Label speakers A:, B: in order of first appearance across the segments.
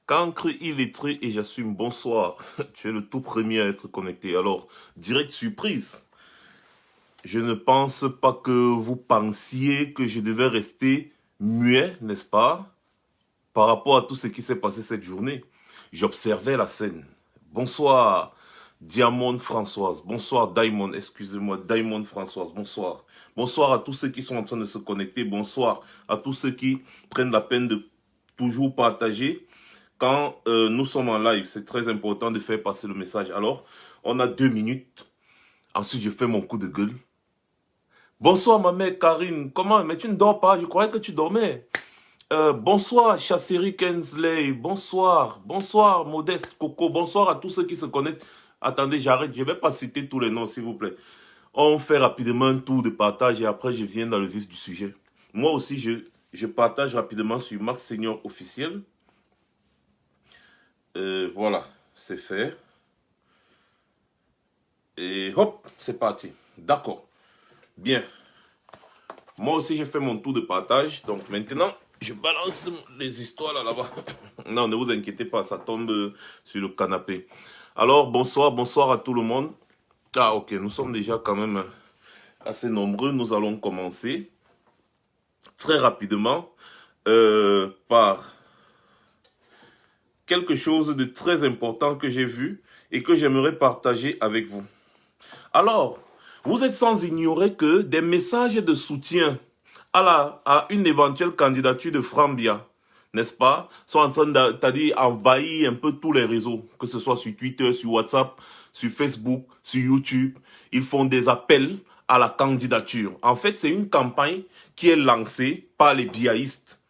A: Cancre illettré et j'assume. Bonsoir. Tu es le tout premier à être connecté. Alors, direct surprise. Je ne pense pas que vous pensiez que je devais rester muet, n'est-ce pas, par rapport à tout ce qui s'est passé cette journée. J'observais la scène. Bonsoir, Diamond Françoise. Bonsoir, Diamond. Excusez-moi, Diamond Françoise. Bonsoir. Bonsoir à tous ceux qui sont en train de se connecter. Bonsoir à tous ceux qui prennent la peine de toujours partager. Quand nous sommes en live, c'est très important de faire passer le message. Alors, on a 2 minutes. Ensuite, je fais mon coup de gueule. Bonsoir, ma mère Karine. Comment? Mais tu ne dors pas? Je croyais que tu dormais. Bonsoir, Chasseri Kensley. Bonsoir. Bonsoir, Modeste Coco. Bonsoir à tous ceux qui se connectent. Attendez, j'arrête. Je ne vais pas citer tous les noms, s'il vous plaît. On fait rapidement un tour de partage et après, je viens dans le vif du sujet. Moi aussi, je partage rapidement sur Max Senior officiel. Voilà, c'est fait. Et hop, c'est parti. D'accord. Bien. Moi aussi, j'ai fait mon tour de partage. Donc maintenant, je balance les histoires là-bas. Non, ne vous inquiétez pas, ça tombe sur le canapé. Alors, bonsoir, bonsoir à tout le monde. Ah, ok, nous sommes déjà quand même assez nombreux. Nous allons commencer très rapidement par quelque chose de très important que j'ai vu et que j'aimerais partager avec vous. Alors, vous êtes sans ignorer que des messages de soutien à une éventuelle candidature de Frambia, n'est-ce pas, sont en train d'envahir un peu tous les réseaux, que ce soit sur Twitter, sur WhatsApp, sur Facebook, sur YouTube. Ils font des appels à la candidature. En fait, c'est une campagne qui est lancée par les biaïstes.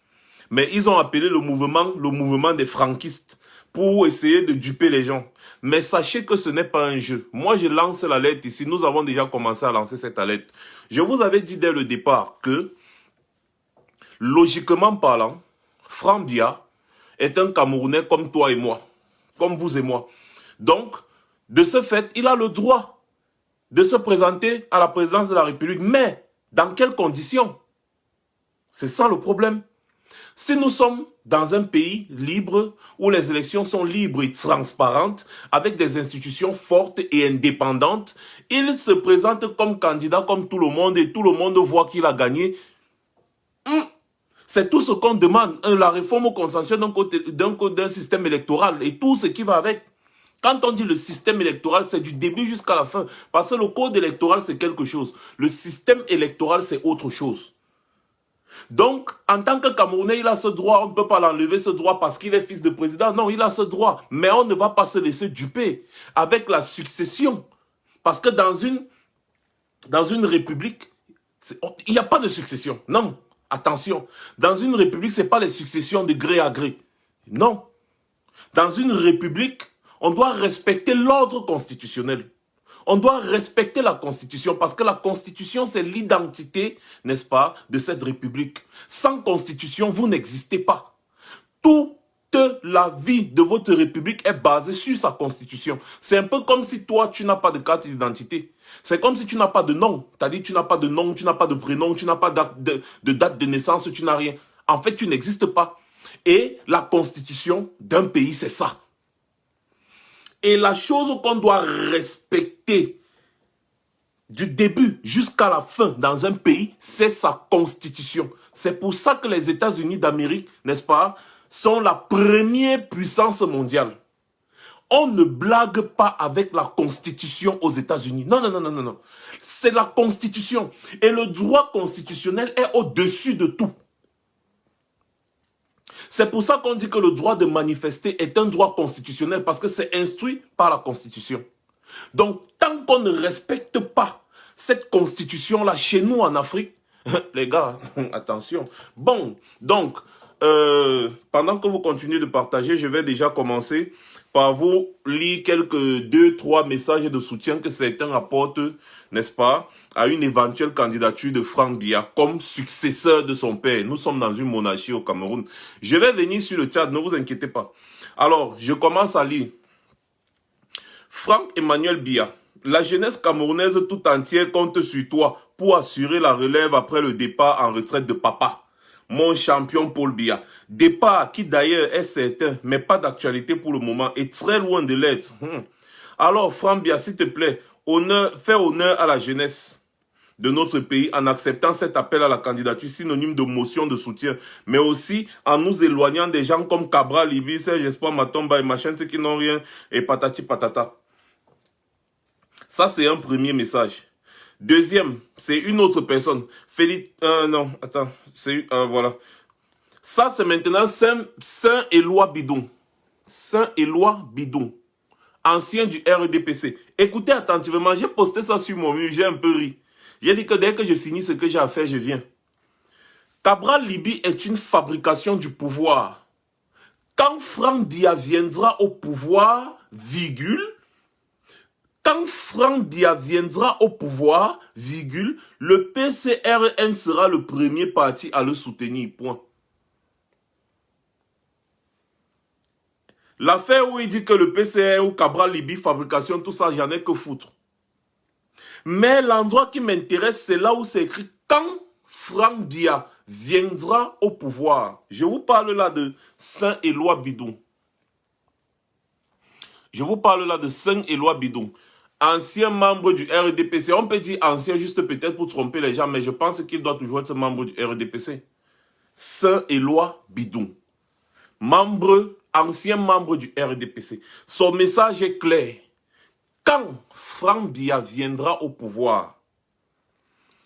A: Mais ils ont appelé le mouvement des franquistes pour essayer de duper les gens. Mais sachez que ce n'est pas un jeu. Moi, je lance l'alerte ici. Nous avons déjà commencé à lancer cette alerte. Je vous avais dit dès le départ que, logiquement parlant, Frambia est un Camerounais comme toi et moi. Comme vous et moi. Donc, de ce fait, il a le droit de se présenter à la présidence de la République. Mais, dans quelles conditions? C'est ça le problème. Si nous sommes dans un pays libre, où les élections sont libres et transparentes, avec des institutions fortes et indépendantes, il se présente comme candidat comme tout le monde et tout le monde voit qu'il a gagné. C'est tout ce qu'on demande, la réforme consensuelle d'un système électoral et tout ce qui va avec. Quand on dit le système électoral, c'est du début jusqu'à la fin. Parce que le code électoral, c'est quelque chose. Le système électoral, c'est autre chose. Donc, en tant que Camerounais, il a ce droit, on ne peut pas l'enlever ce droit parce qu'il est fils de président. Non, il a ce droit. Mais on ne va pas se laisser duper avec la succession. Parce que dans une république, il n'y a pas de succession. Non, attention. Dans une république, ce n'est pas les successions de gré à gré. Non. Dans une république, on doit respecter l'ordre constitutionnel. On doit respecter la Constitution parce que la Constitution, c'est l'identité, n'est-ce pas, de cette République. Sans Constitution, vous n'existez pas. Toute la vie de votre République est basée sur sa Constitution. C'est un peu comme si toi, tu n'as pas de carte d'identité. C'est comme si tu n'as pas de nom. C'est-à-dire tu n'as pas de nom, tu n'as pas de prénom, tu n'as pas de date de naissance, tu n'as rien. En fait, tu n'existes pas. Et la Constitution d'un pays, c'est ça. Et la chose qu'on doit respecter du début jusqu'à la fin dans un pays, c'est sa constitution. C'est pour ça que les États-Unis d'Amérique, n'est-ce pas, sont la première puissance mondiale. On ne blague pas avec la constitution aux États-Unis. Non, non, non, non, non, non. C'est la constitution. Et le droit constitutionnel est au-dessus de tout. C'est pour ça qu'on dit que le droit de manifester est un droit constitutionnel parce que c'est instruit par la Constitution. Donc, tant qu'on ne respecte pas cette Constitution-là chez nous en Afrique, les gars, attention. Bon, donc, pendant que vous continuez de partager, je vais déjà commencer par vous lire quelques 2-3 messages de soutien que certains apportent, n'est-ce pas, à une éventuelle candidature de Franck Biya comme successeur de son père. Nous sommes dans une monarchie au Cameroun. Je vais venir sur le Tchad, ne vous inquiétez pas. Alors, je commence à lire. Franck Emmanuel Biya, la jeunesse camerounaise tout entière compte sur toi pour assurer la relève après le départ en retraite de papa. Mon champion Paul Biya. Départ qui d'ailleurs est certain, mais pas d'actualité pour le moment, et très loin de l'être. Alors, Franck Biya, s'il te plaît, fais honneur à la jeunesse de notre pays en acceptant cet appel à la candidature, synonyme de motion de soutien, mais aussi en nous éloignant des gens comme Cabral, Libye, Serge Espoir, Matomba et machin, ceux qui n'ont rien, et patati patata. Ça, c'est un premier message. Deuxième, c'est une autre personne. Félix, non, attends, voilà. Ça, c'est maintenant Saint-Éloi Bidon. Saint-Éloi Bidon. Ancien du RDPC. Écoutez attentivement, j'ai posté ça sur mon mur, j'ai un peu ri. J'ai dit que dès que je finis ce que j'ai à faire, je viens. Cabral Libye est une fabrication du pouvoir. Quand Franck Dia viendra au pouvoir, virgule, quand Franck Dia viendra au pouvoir, virgule, le PCRN sera le premier parti à le soutenir, point. L'affaire où il dit que le PCRN ou Cabral Libye, fabrication, tout ça, j'en ai que foutre. Mais l'endroit qui m'intéresse, c'est là où c'est écrit « Quand Franck Dia viendra au pouvoir ». Je vous parle là de Saint-Éloi Bidon. Je vous parle là de Saint-Éloi Bidon. Ancien membre du RDPC. On peut dire ancien juste peut-être pour tromper les gens, mais je pense qu'il doit toujours être membre du RDPC. Saint-Éloi Bidon. Ancien membre du RDPC. Son message est clair. Quand Franck Dia viendra au pouvoir,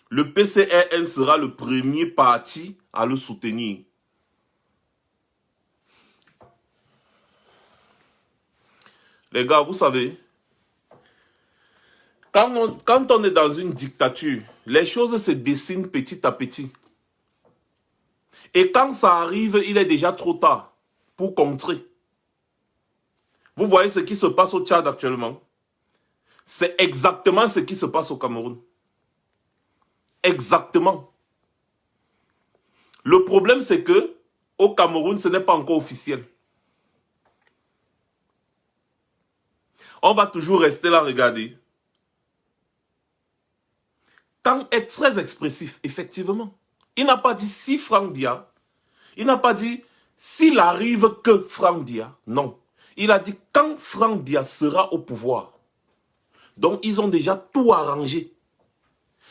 A: le PCRN sera le premier parti à le soutenir. Les gars, vous savez, quand on est dans une dictature, les choses se dessinent petit à petit. Et quand ça arrive, il est déjà trop tard pour contrer. Vous voyez ce qui se passe au Tchad actuellement? C'est exactement ce qui se passe au Cameroun. Exactement. Le problème, c'est que au Cameroun, ce n'est pas encore officiel. On va toujours rester là, regarder. Quand est très expressif, effectivement. Il n'a pas dit si Franck Dia. Il n'a pas dit s'il arrive que Franck Dia. Non. Il a dit quand Franck Dia sera au pouvoir. Donc, ils ont déjà tout arrangé.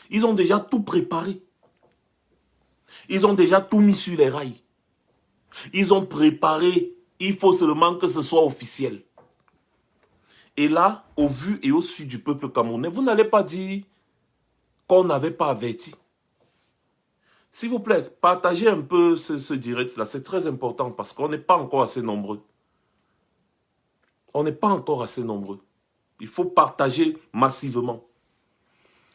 A: Ils ont déjà tout préparé. Ils ont déjà tout mis sur les rails. Ils ont préparé. Il faut seulement que ce soit officiel. Et là, au vu et au su du peuple camerounais, vous n'allez pas dire qu'on n'avait pas averti. S'il vous plaît, partagez un peu ce direct-là. C'est très important parce qu'on n'est pas encore assez nombreux. On n'est pas encore assez nombreux. Il faut partager massivement.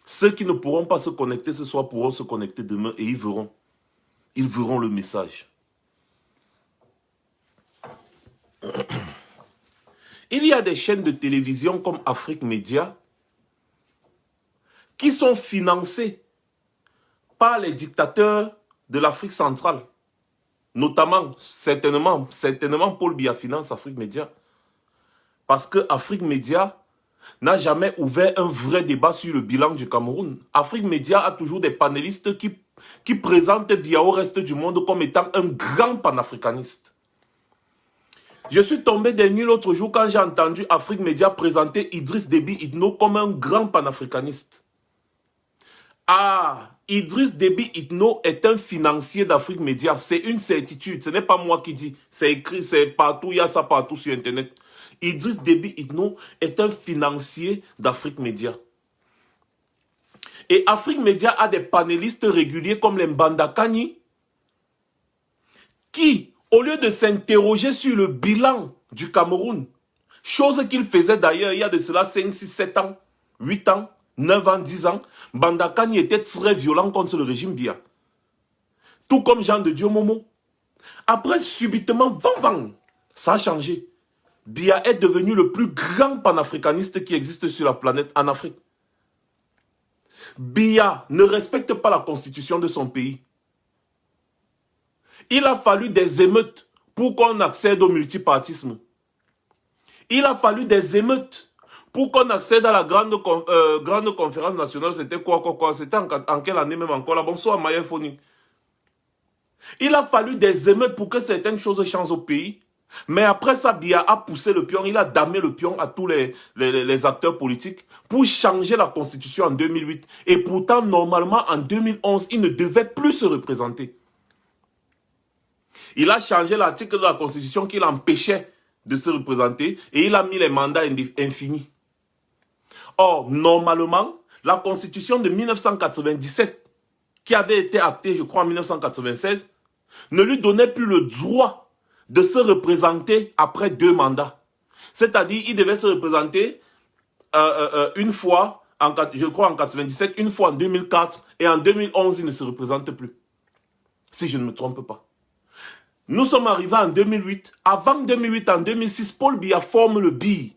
A: Ceux qui ne pourront pas se connecter ce soir pourront se connecter demain et ils verront. Ils verront le message. Il y a des chaînes de télévision comme Afrique Média qui sont financées par les dictateurs de l'Afrique centrale. Notamment, certainement Paul Biya finance Afrique Média. Parce que Afrique Média n'a jamais ouvert un vrai débat sur le bilan du Cameroun. Afrique Média a toujours des panélistes qui présentent Biya au reste du monde comme étant un grand panafricaniste. Je suis tombé des nuls l'autre jour quand j'ai entendu Afrique Média présenter Idriss Déby Itno comme un grand panafricaniste. Ah, Idriss Déby Itno est un financier d'Afrique Média. C'est une certitude. Ce n'est pas moi qui dis. C'est écrit, c'est partout. Il y a ça partout sur Internet. Idriss Déby Itno est un financier d'Afrique Média. Et Afrique Média a des panélistes réguliers comme les Mbandakani qui, au lieu de s'interroger sur le bilan du Cameroun, chose qu'il faisait d'ailleurs il y a de cela 5, 6, 7 ans, 8 ans, 9 ans, 10 ans, Mbandakani était très violent contre le régime Biya. Tout comme Jean de Dieu Momo. Après, subitement, ça a changé. Biya est devenu le plus grand panafricaniste qui existe sur la planète en Afrique. Biya ne respecte pas la constitution de son pays. Il a fallu des émeutes pour qu'on accède au multipartisme. Il a fallu des émeutes pour qu'on accède à la grande conférence nationale. C'était quoi? C'était en quelle année même encore là? Bonsoir Maya Foni. Il a fallu des émeutes pour que certaines choses changent au pays. Mais après ça, Biya a poussé le pion, il a damé le pion à tous les acteurs politiques pour changer la constitution en 2008. Et pourtant, normalement, en 2011, il ne devait plus se représenter. Il a changé l'article de la constitution qui l'empêchait de se représenter et il a mis les mandats infinis. Or, normalement, la constitution de 1997, qui avait été actée, je crois, en 1996, ne lui donnait plus le droit de se représenter après 2 mandats. C'est-à-dire, il devait se représenter une fois, je crois en 97, une fois en 2004, et en 2011, il ne se représente plus. Si je ne me trompe pas. Nous sommes arrivés en 2008. Avant 2008, en 2006, Paul Biya forme le BI.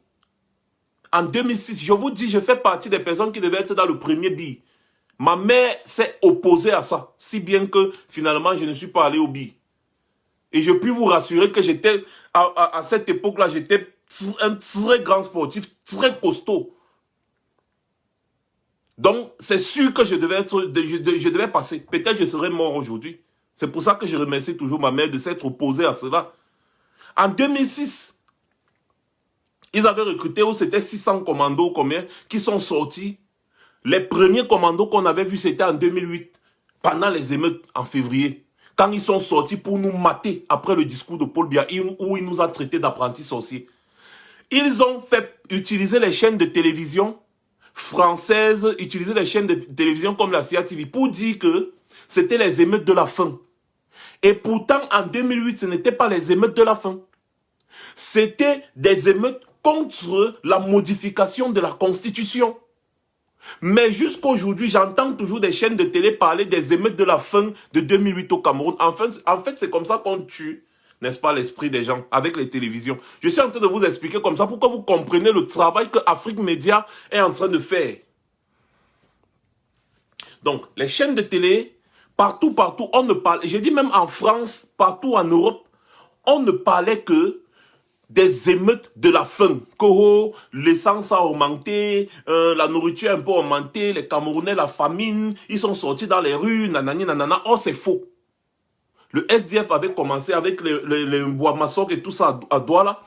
A: En 2006, je vous dis, je fais partie des personnes qui devaient être dans le premier BI. Ma mère s'est opposée à ça, si bien que finalement, je ne suis pas allé au BI. Et je puis vous rassurer que j'étais, à cette époque-là, j'étais un très grand sportif, très costaud. Donc, c'est sûr que je devais passer. Peut-être que je serais mort aujourd'hui. C'est pour ça que je remercie toujours ma mère de s'être opposée à cela. En 2006, ils avaient recruté, où c'était 600 commandos, combien, qui sont sortis. Les premiers commandos qu'on avait vus, c'était en 2008, pendant les émeutes en février. Quand ils sont sortis pour nous mater après le discours de Paul Biya, où il nous a traités d'apprentis sorciers. Ils ont fait utiliser les chaînes de télévision françaises, utiliser les chaînes de télévision comme la CIA TV pour dire que c'était les émeutes de la faim. Et pourtant, en 2008, ce n'était pas les émeutes de la faim. C'était des émeutes contre la modification de la Constitution. Mais jusqu'aujourd'hui, j'entends toujours des chaînes de télé parler des émeutes de la faim de 2008 au Cameroun. En fait, c'est comme ça qu'on tue, n'est-ce pas, l'esprit des gens avec les télévisions. Je suis en train de vous expliquer comme ça pour que vous compreniez le travail que Afrique Média est en train de faire. Donc, les chaînes de télé, partout, on ne parle, je dis même en France, partout en Europe, on ne parlait que des émeutes de la faim. Que l'essence a augmenté, la nourriture a un peu augmenté, les Camerounais, la famine, ils sont sortis dans les rues, nanani, nanana. Oh, c'est faux. Le SDF avait commencé avec les Bois-Massok et tout ça à Douala,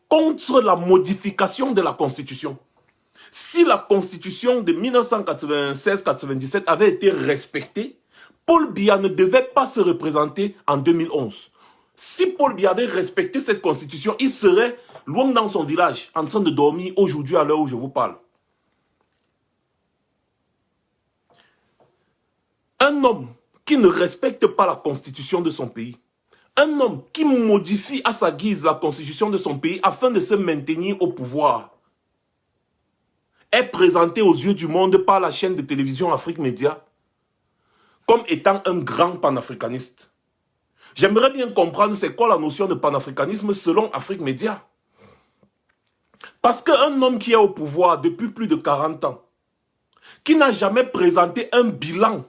A: contre la modification de la Constitution. Si la Constitution de 1996-97 avait été respectée, Paul Biya ne devait pas se représenter en 2011. Si Paul Biya avait respecté cette constitution, il serait loin dans son village, en train de dormir aujourd'hui à l'heure où je vous parle. Un homme qui ne respecte pas la constitution de son pays, un homme qui modifie à sa guise la constitution de son pays afin de se maintenir au pouvoir, est présenté aux yeux du monde par la chaîne de télévision Afrique Média comme étant un grand panafricaniste. J'aimerais bien comprendre c'est quoi la notion de panafricanisme selon Afrique Média. Parce qu'un homme qui est au pouvoir depuis plus de 40 ans, qui n'a jamais présenté un bilan,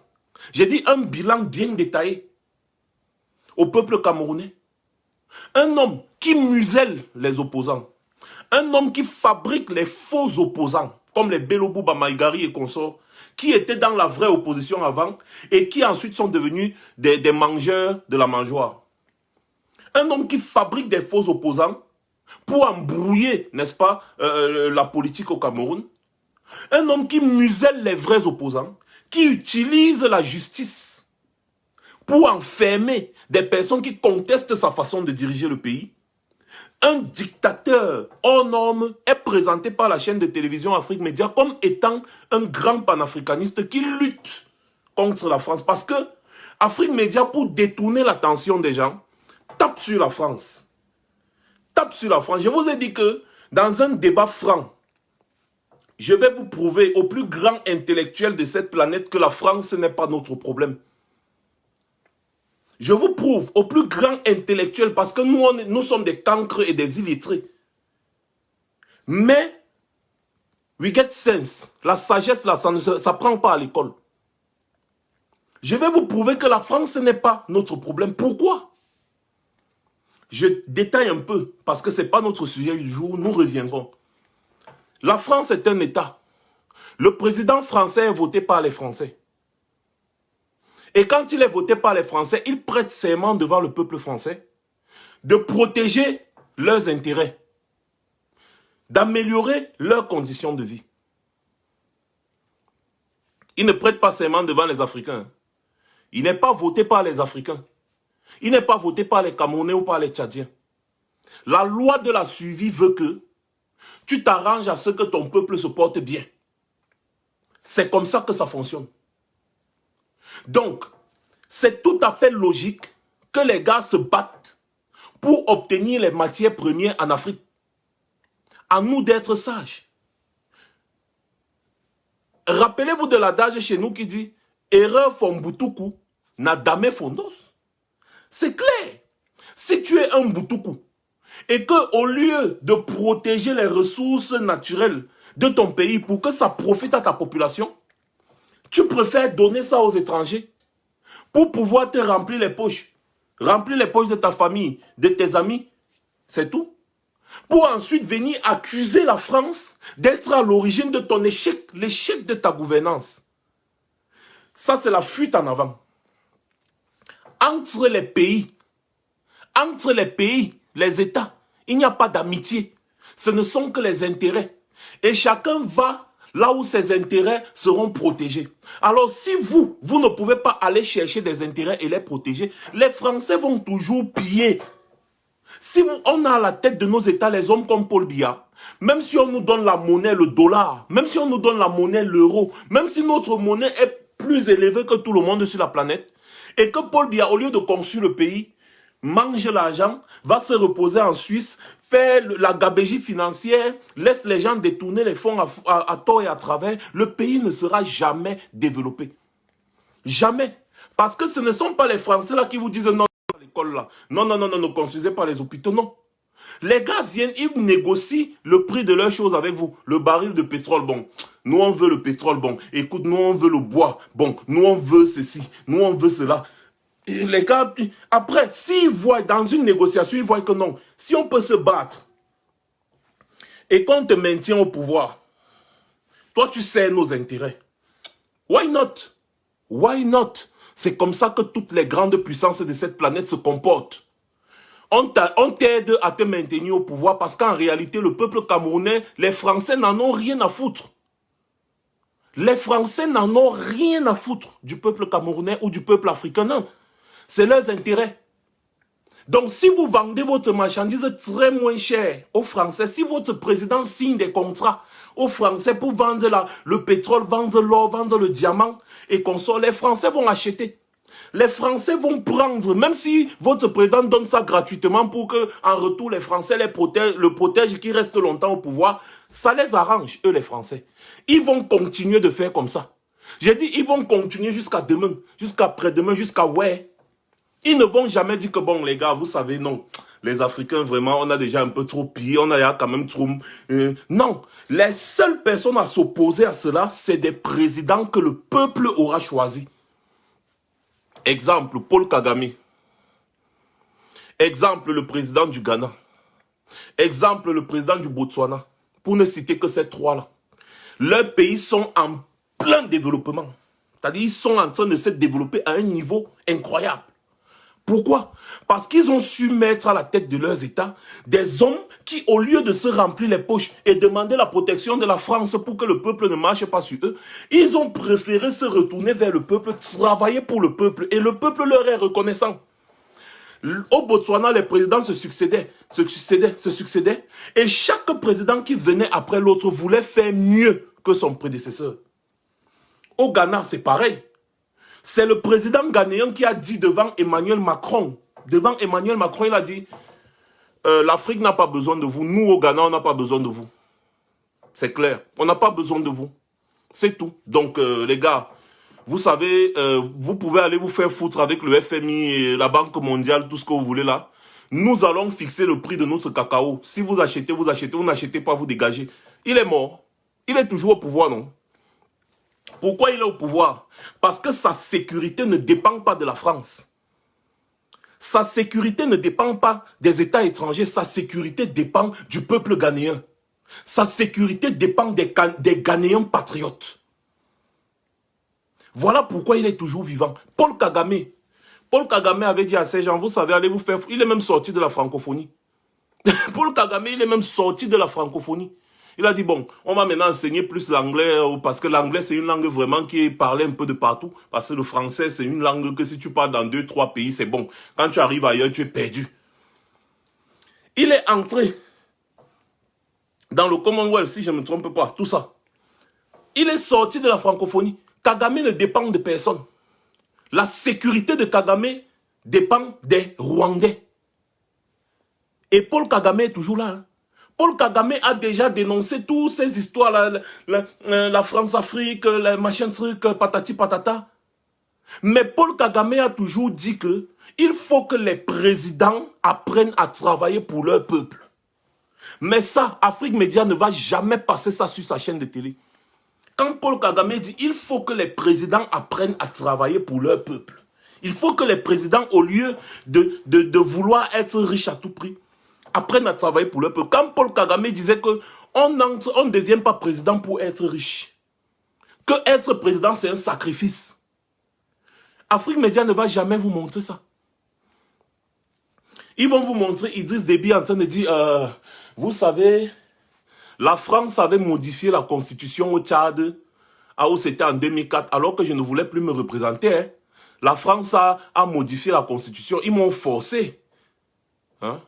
A: j'ai dit un bilan bien détaillé au peuple camerounais, un homme qui muselle les opposants, un homme qui fabrique les faux opposants, comme les Bello Bouba Maïgari et consorts, qui étaient dans la vraie opposition avant et qui ensuite sont devenus des mangeurs de la mangeoire. Un homme qui fabrique des faux opposants pour embrouiller, n'est-ce pas, la politique au Cameroun. Un homme qui muselle les vrais opposants, qui utilise la justice pour enfermer des personnes qui contestent sa façon de diriger le pays. Un dictateur hors norme est présenté par la chaîne de télévision Afrique Média comme étant un grand panafricaniste qui lutte contre la France. Parce que Afrique Média, pour détourner l'attention des gens, tape sur la France. Tape sur la France. Je vous ai dit que dans un débat franc, je vais vous prouver au plus grand intellectuel de cette planète que la France n'est pas notre problème. Je vous prouve au plus grand intellectuel parce que nous sommes des cancres et des illettrés. Mais, we get sense. La sagesse, là, ça ne prend pas à l'école. Je vais vous prouver que la France n'est pas notre problème. Pourquoi? Je détaille un peu parce que ce n'est pas notre sujet du jour. Nous reviendrons. La France est un État. Le président français est voté par les Français. Et quand il est voté par les Français, il prête serment devant le peuple français de protéger leurs intérêts, d'améliorer leurs conditions de vie. Il ne prête pas serment devant les Africains. Il n'est pas voté par les Africains. Il n'est pas voté par les Camerounais ou par les Tchadiens. La loi de la survie veut que tu t'arranges à ce que ton peuple se porte bien. C'est comme ça que ça fonctionne. Donc, c'est tout à fait logique que les gars se battent pour obtenir les matières premières en Afrique. À nous d'être sages. Rappelez-vous de l'adage chez nous qui dit « Erreur Fombutuku, Nadame Fondos ». C'est clair. Si tu es un Butuku et que au lieu de protéger les ressources naturelles de ton pays pour que ça profite à ta population, tu préfères donner ça aux étrangers pour pouvoir te remplir les poches de ta famille, de tes amis, c'est tout. Pour ensuite venir accuser la France d'être à l'origine de ton échec, l'échec de ta gouvernance. Ça, c'est la fuite en avant. Entre les pays, les États, il n'y a pas d'amitié. Ce ne sont que les intérêts. Et chacun va là où ses intérêts seront protégés. Alors si vous ne pouvez pas aller chercher des intérêts et les protéger, les Français vont toujours piller. Si on a à la tête de nos États les hommes comme Paul Biya, même si on nous donne la monnaie, le dollar, même si on nous donne la monnaie, l'euro, même si notre monnaie est plus élevée que tout le monde sur la planète, et que Paul Biya, au lieu de construire le pays, mange l'argent, va se reposer en Suisse, faire la gabégie financière, laisse les gens détourner les fonds à tort et à travers, le pays ne sera jamais développé. Jamais. Parce que ce ne sont pas les Français là qui vous disent non à l'école là. Non, ne construisez pas les hôpitaux, non. Les gars viennent, ils négocient le prix de leurs choses avec vous. Le baril de pétrole, bon. Nous, on veut le pétrole, bon. Écoute, nous, on veut le bois. Bon, nous, on veut ceci. Nous, on veut cela. Et les gars, après, s'ils voient dans une négociation, ils voient que non. Si on peut se battre et qu'on te maintient au pouvoir, toi, tu sais nos intérêts. Why not? Why not? C'est comme ça que toutes les grandes puissances de cette planète se comportent. On t'aide à te maintenir au pouvoir parce qu'en réalité, le peuple camerounais, les Français n'en ont rien à foutre. Les Français n'en ont rien à foutre du peuple camerounais ou du peuple africain, non. C'est leurs intérêts. Donc, si vous vendez votre marchandise très moins cher aux Français, si votre président signe des contrats aux Français pour vendre le pétrole, vendre l'or, vendre le diamant et qu'on sort, les Français vont acheter. Les Français vont prendre, même si votre président donne ça gratuitement pour que, en retour, les Français le protègent, qu'ils restent longtemps au pouvoir, ça les arrange, eux les Français. Ils vont continuer de faire comme ça. J'ai dit, ils vont continuer jusqu'à demain, jusqu'à après-demain, jusqu'à ouais. Ils ne vont jamais dire que bon les gars, vous savez, non. Les Africains, vraiment, on a déjà un peu trop pillé, on a quand même trop... non, les seules personnes à s'opposer à cela, c'est des présidents que le peuple aura choisis. Exemple, Paul Kagame. Exemple, le président du Ghana. Exemple, le président du Botswana. Pour ne citer que ces trois-là. Leurs pays sont en plein développement. C'est-à-dire, ils sont en train de se développer à un niveau incroyable. Pourquoi? Parce qu'ils ont su mettre à la tête de leurs États des hommes qui, au lieu de se remplir les poches et demander la protection de la France pour que le peuple ne marche pas sur eux, ils ont préféré se retourner vers le peuple, travailler pour le peuple, et le peuple leur est reconnaissant. Au Botswana, les présidents se succédaient, et chaque président qui venait après l'autre voulait faire mieux que son prédécesseur. Au Ghana, c'est pareil. C'est le président ghanéen qui a dit devant Emmanuel Macron, il a dit, l'Afrique n'a pas besoin de vous, nous au Ghana, on n'a pas besoin de vous. C'est clair, on n'a pas besoin de vous. C'est tout. Donc, les gars, vous savez, vous pouvez aller vous faire foutre avec le FMI et la Banque mondiale, tout ce que vous voulez là. Nous allons fixer le prix de notre cacao. Si vous achetez, vous n'achetez pas, vous dégagez. Il est mort. Il est toujours au pouvoir, non? Pourquoi il est au pouvoir? Parce que sa sécurité ne dépend pas de la France. Sa sécurité ne dépend pas des États étrangers. Sa sécurité dépend du peuple ghanéen. Sa sécurité dépend des Ghanéens patriotes. Voilà pourquoi il est toujours vivant. Paul Kagame. Paul Kagame avait dit à ces gens, vous savez, allez vous faire... Il est même sorti de la francophonie. Paul Kagame, il est même sorti de la francophonie. Il a dit, bon, on va maintenant enseigner plus l'anglais, parce que l'anglais, c'est une langue vraiment qui est parlée un peu de partout. Parce que le français, c'est une langue que si tu parles dans 2-3 pays, c'est bon. Quand tu arrives ailleurs, tu es perdu. Il est entré dans le Commonwealth, si je ne me trompe pas, tout ça. Il est sorti de la francophonie. Kagame ne dépend de personne. La sécurité de Kagame dépend des Rwandais. Et Paul Kagame est toujours là. Hein. Paul Kagame a déjà dénoncé toutes ces histoires-là, la France-Afrique, les machins trucs, patati patata. Mais Paul Kagame a toujours dit que il faut que les présidents apprennent à travailler pour leur peuple. Mais ça, Afrique Média ne va jamais passer ça sur sa chaîne de télé. Quand Paul Kagame dit il faut que les présidents apprennent à travailler pour leur peuple. Il faut que les présidents, au lieu de vouloir être riches à tout prix, apprennent à travailler pour leur peuple. Quand Paul Kagame disait qu'on ne devient pas président pour être riche, que être président c'est un sacrifice, Afrique Média ne va jamais vous montrer ça. Ils vont vous montrer Idriss Déby en train de dire, vous savez, la France avait modifié la constitution au Tchad, où c'était en 2004, alors que je ne voulais plus me représenter. Hein. La France a modifié la constitution, ils m'ont forcé. Hein?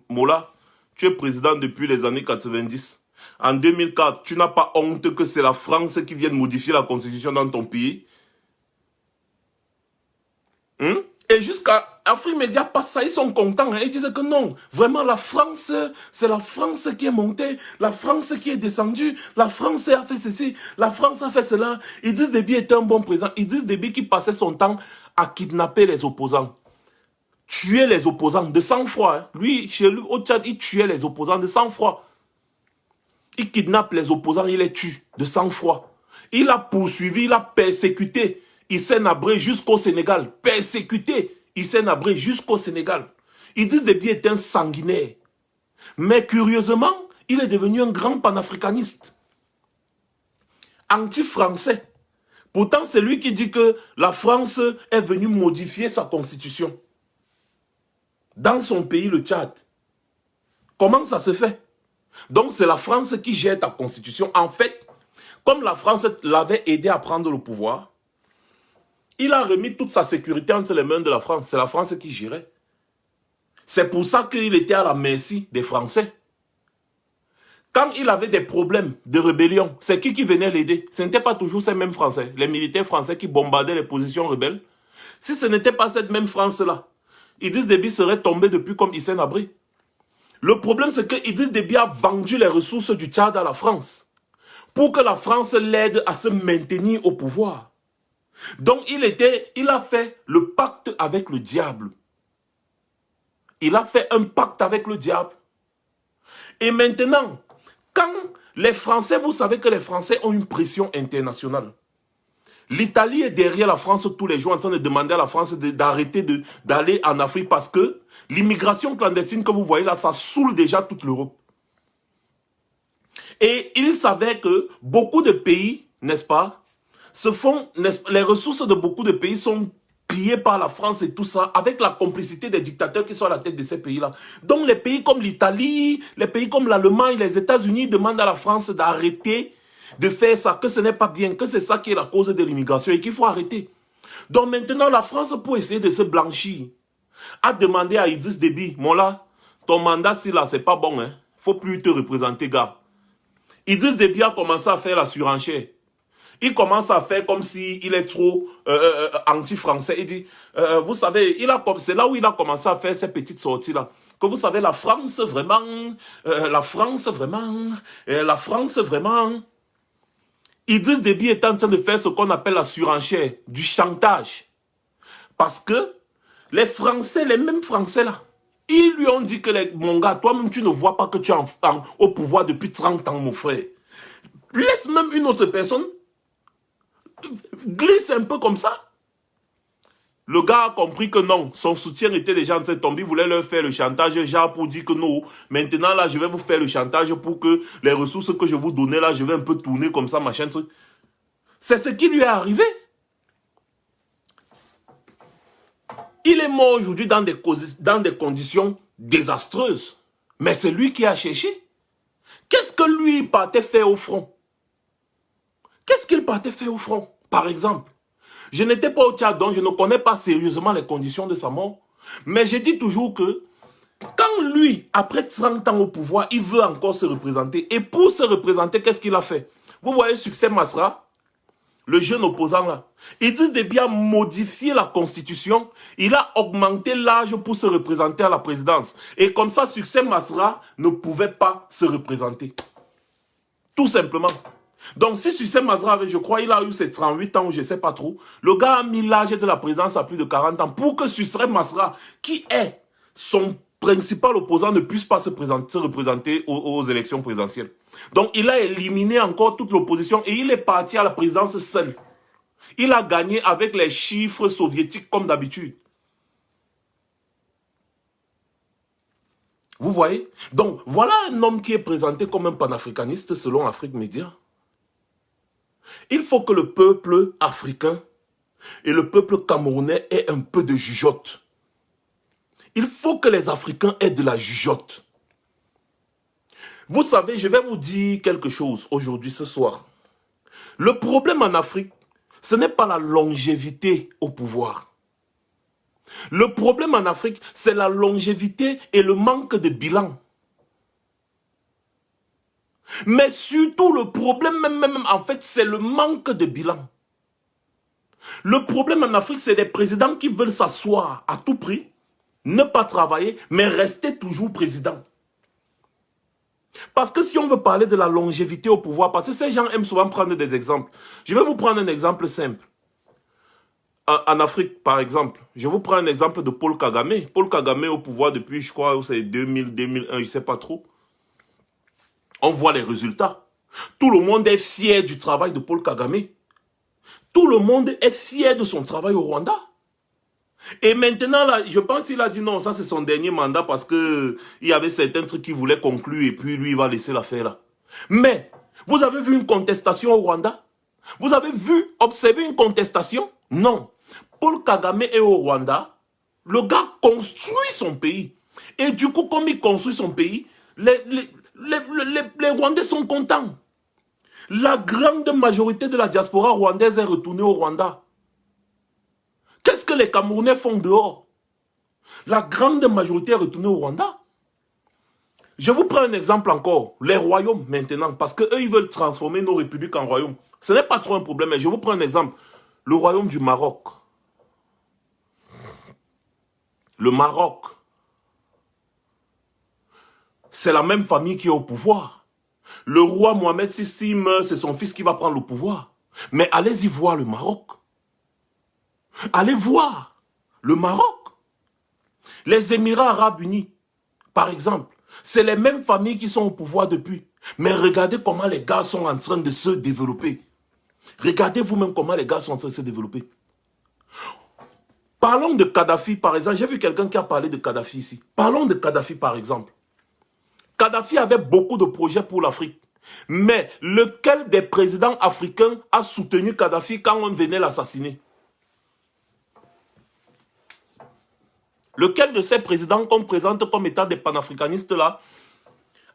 A: Mola, tu es président depuis les années 90. En 2004, tu n'as pas honte que c'est la France qui vienne modifier la constitution dans ton pays? Et jusqu'à Afrique Média passe ça, ils sont contents. Hein. Ils disent que non, vraiment la France, c'est la France qui est montée, la France qui est descendue, la France a fait ceci, la France a fait cela. Idriss Déby était un bon président. Idriss Déby qui passait son temps à kidnapper les opposants. Tuer les opposants de sang-froid. Hein. Lui, chez lui, au Tchad, il tuait les opposants de sang-froid. Il kidnappe les opposants, il les tue de sang-froid. Il a poursuivi, il a persécuté Hissène Habré jusqu'au Sénégal. Persécuté Hissène Habré jusqu'au Sénégal. Idriss Déby est un sanguinaire. Mais curieusement, il est devenu un grand panafricaniste. Anti-français. Pourtant, c'est lui qui dit que la France est venue modifier sa constitution. Dans son pays, le Tchad. Comment ça se fait? Donc, c'est la France qui gère ta constitution. En fait, comme la France l'avait aidé à prendre le pouvoir, il a remis toute sa sécurité entre les mains de la France. C'est la France qui gérait. C'est pour ça qu'il était à la merci des Français. Quand il avait des problèmes de rébellion, c'est qui venait l'aider? Ce n'était pas toujours ces mêmes Français, les militaires français qui bombardaient les positions rebelles. Si ce n'était pas cette même France-là, Idriss Déby serait tombé depuis comme Hissène Habré. Le problème, c'est que Idriss Déby a vendu les ressources du Tchad à la France pour que la France l'aide à se maintenir au pouvoir. Donc, il a fait le pacte avec le diable. Il a fait un pacte avec le diable. Et maintenant, quand les Français, vous savez que les Français ont une pression internationale. L'Italie est derrière la France tous les jours en train de demander à la France d'arrêter d'aller en Afrique parce que l'immigration clandestine que vous voyez là, ça saoule déjà toute l'Europe. Et il savait que beaucoup de pays, n'est-ce pas, les ressources de beaucoup de pays sont pillées par la France et tout ça, avec la complicité des dictateurs qui sont à la tête de ces pays-là. Donc les pays comme l'Italie, les pays comme l'Allemagne, les États-Unis demandent à la France d'arrêter de faire ça, que ce n'est pas bien, que c'est ça qui est la cause de l'immigration et qu'il faut arrêter. Donc maintenant, la France, pour essayer de se blanchir, a demandé à Idriss Déby, mon là, ton mandat, si là, c'est pas bon, hein, faut plus te représenter, gars. Idriss Déby a commencé à faire la surenchère. Il commence à faire comme s'il est trop anti-français. Il dit, vous savez, c'est là où il a commencé à faire ces petites sorties-là. Que vous savez, la France, vraiment, la France, vraiment, la France, vraiment. Idriss Déby est en train de faire ce qu'on appelle la surenchère, du chantage. Parce que les Français, les mêmes Français là, ils lui ont dit que, mon gars, toi-même tu ne vois pas que tu es au pouvoir depuis 30 ans, mon frère. Laisse même une autre personne, glisse un peu comme ça. Le gars a compris que non, son soutien était déjà en train de tomber, il voulait leur faire le chantage, genre pour dire que non, maintenant là je vais vous faire le chantage pour que les ressources que je vous donnais là, je vais un peu tourner comme ça, machin truc. C'est ce qui lui est arrivé. Il est mort aujourd'hui dans des conditions désastreuses. Mais c'est lui qui a cherché. Qu'est-ce que lui partait faire au front? Qu'est-ce qu'il partait faire au front? Par exemple, je n'étais pas au Tchad, donc je ne connais pas sérieusement les conditions de sa mort. Mais je dis toujours que quand lui, après 30 ans au pouvoir, il veut encore se représenter. Et pour se représenter, qu'est-ce qu'il a fait? Vous voyez Succès Masra, le jeune opposant là. Idriss Déby a modifié la constitution. Il a augmenté l'âge pour se représenter à la présidence. Et comme ça, Succès Masra ne pouvait pas se représenter. Tout simplement. Donc si Succès Masra avait, je crois, il a eu ses 38 ans, ou je ne sais pas trop. Le gars a mis l'âge de la présidence à plus de 40 ans pour que Succès Masra, qui est son principal opposant, ne puisse pas se représenter aux élections présidentielles. Donc il a éliminé encore toute l'opposition et il est parti à la présidence seul. Il a gagné avec les chiffres soviétiques comme d'habitude. Vous voyez? Donc voilà un homme qui est présenté comme un panafricaniste selon Afrique Média. Il faut que le peuple africain et le peuple camerounais aient un peu de jugeote. Il faut que les Africains aient de la jugeote. Vous savez, je vais vous dire quelque chose aujourd'hui, ce soir. Le problème en Afrique, ce n'est pas la longévité au pouvoir. Le problème en Afrique, c'est la longévité et le manque de bilan. Mais surtout, le problème même en fait, c'est le manque de bilan. Le problème en Afrique, c'est des présidents qui veulent s'asseoir à tout prix, ne pas travailler, mais rester toujours président. Parce que si on veut parler de la longévité au pouvoir, parce que ces gens aiment souvent prendre des exemples. Je vais vous prendre un exemple simple. En Afrique, par exemple, je vous prends un exemple de Paul Kagame. Paul Kagame au pouvoir depuis, je crois, c'est 2000, 2001, je ne sais pas trop. On voit les résultats. Tout le monde est fier du travail de Paul Kagame. Tout le monde est fier de son travail au Rwanda. Et maintenant, là, je pense qu'il a dit non, ça c'est son dernier mandat parce que il y avait certains trucs qu'il voulait conclure et puis lui, il va laisser l'affaire là. Mais, vous avez vu une contestation au Rwanda? Vous avez vu, observé une contestation? Non. Paul Kagame est au Rwanda. Le gars construit son pays. Et du coup, comme il construit son pays, les Rwandais sont contents. La grande majorité de la diaspora rwandaise est retournée au Rwanda. Qu'est-ce que les Camerounais font dehors? La grande majorité est retournée au Rwanda. Je vous prends un exemple encore. Les royaumes maintenant. Parce qu'eux, ils veulent transformer nos républiques en royaumes. Ce n'est pas trop un problème. Mais je vous prends un exemple. Le royaume du Maroc. Le Maroc. C'est la même famille qui est au pouvoir. Le roi Mohamed VI meurt, c'est son fils qui va prendre le pouvoir. Mais allez-y voir le Maroc. Allez voir le Maroc. Les Émirats Arabes Unis, par exemple, c'est les mêmes familles qui sont au pouvoir depuis. Mais regardez comment les gars sont en train de se développer. Regardez vous-même comment les gars sont en train de se développer. Parlons de Kadhafi, par exemple. J'ai vu quelqu'un qui a parlé de Kadhafi ici. Parlons de Kadhafi, par exemple. Kadhafi avait beaucoup de projets pour l'Afrique. Mais lequel des présidents africains a soutenu Kadhafi quand on venait l'assassiner? Lequel de ces présidents qu'on présente comme étant des panafricanistes là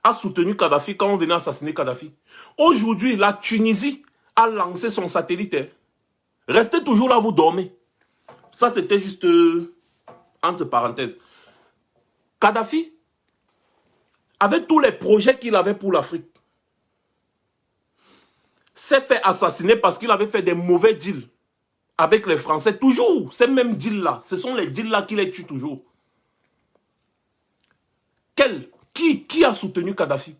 A: a soutenu Kadhafi quand on venait assassiner Kadhafi? Aujourd'hui, la Tunisie a lancé son satellite. Restez toujours là, vous dormez. Ça, c'était juste entre parenthèses. Kadhafi, avec tous les projets qu'il avait pour l'Afrique, s'est fait assassiner parce qu'il avait fait des mauvais deals avec les Français. Toujours, ces mêmes deals-là. Ce sont les deals-là qui les tuent toujours. Qui a soutenu Kadhafi?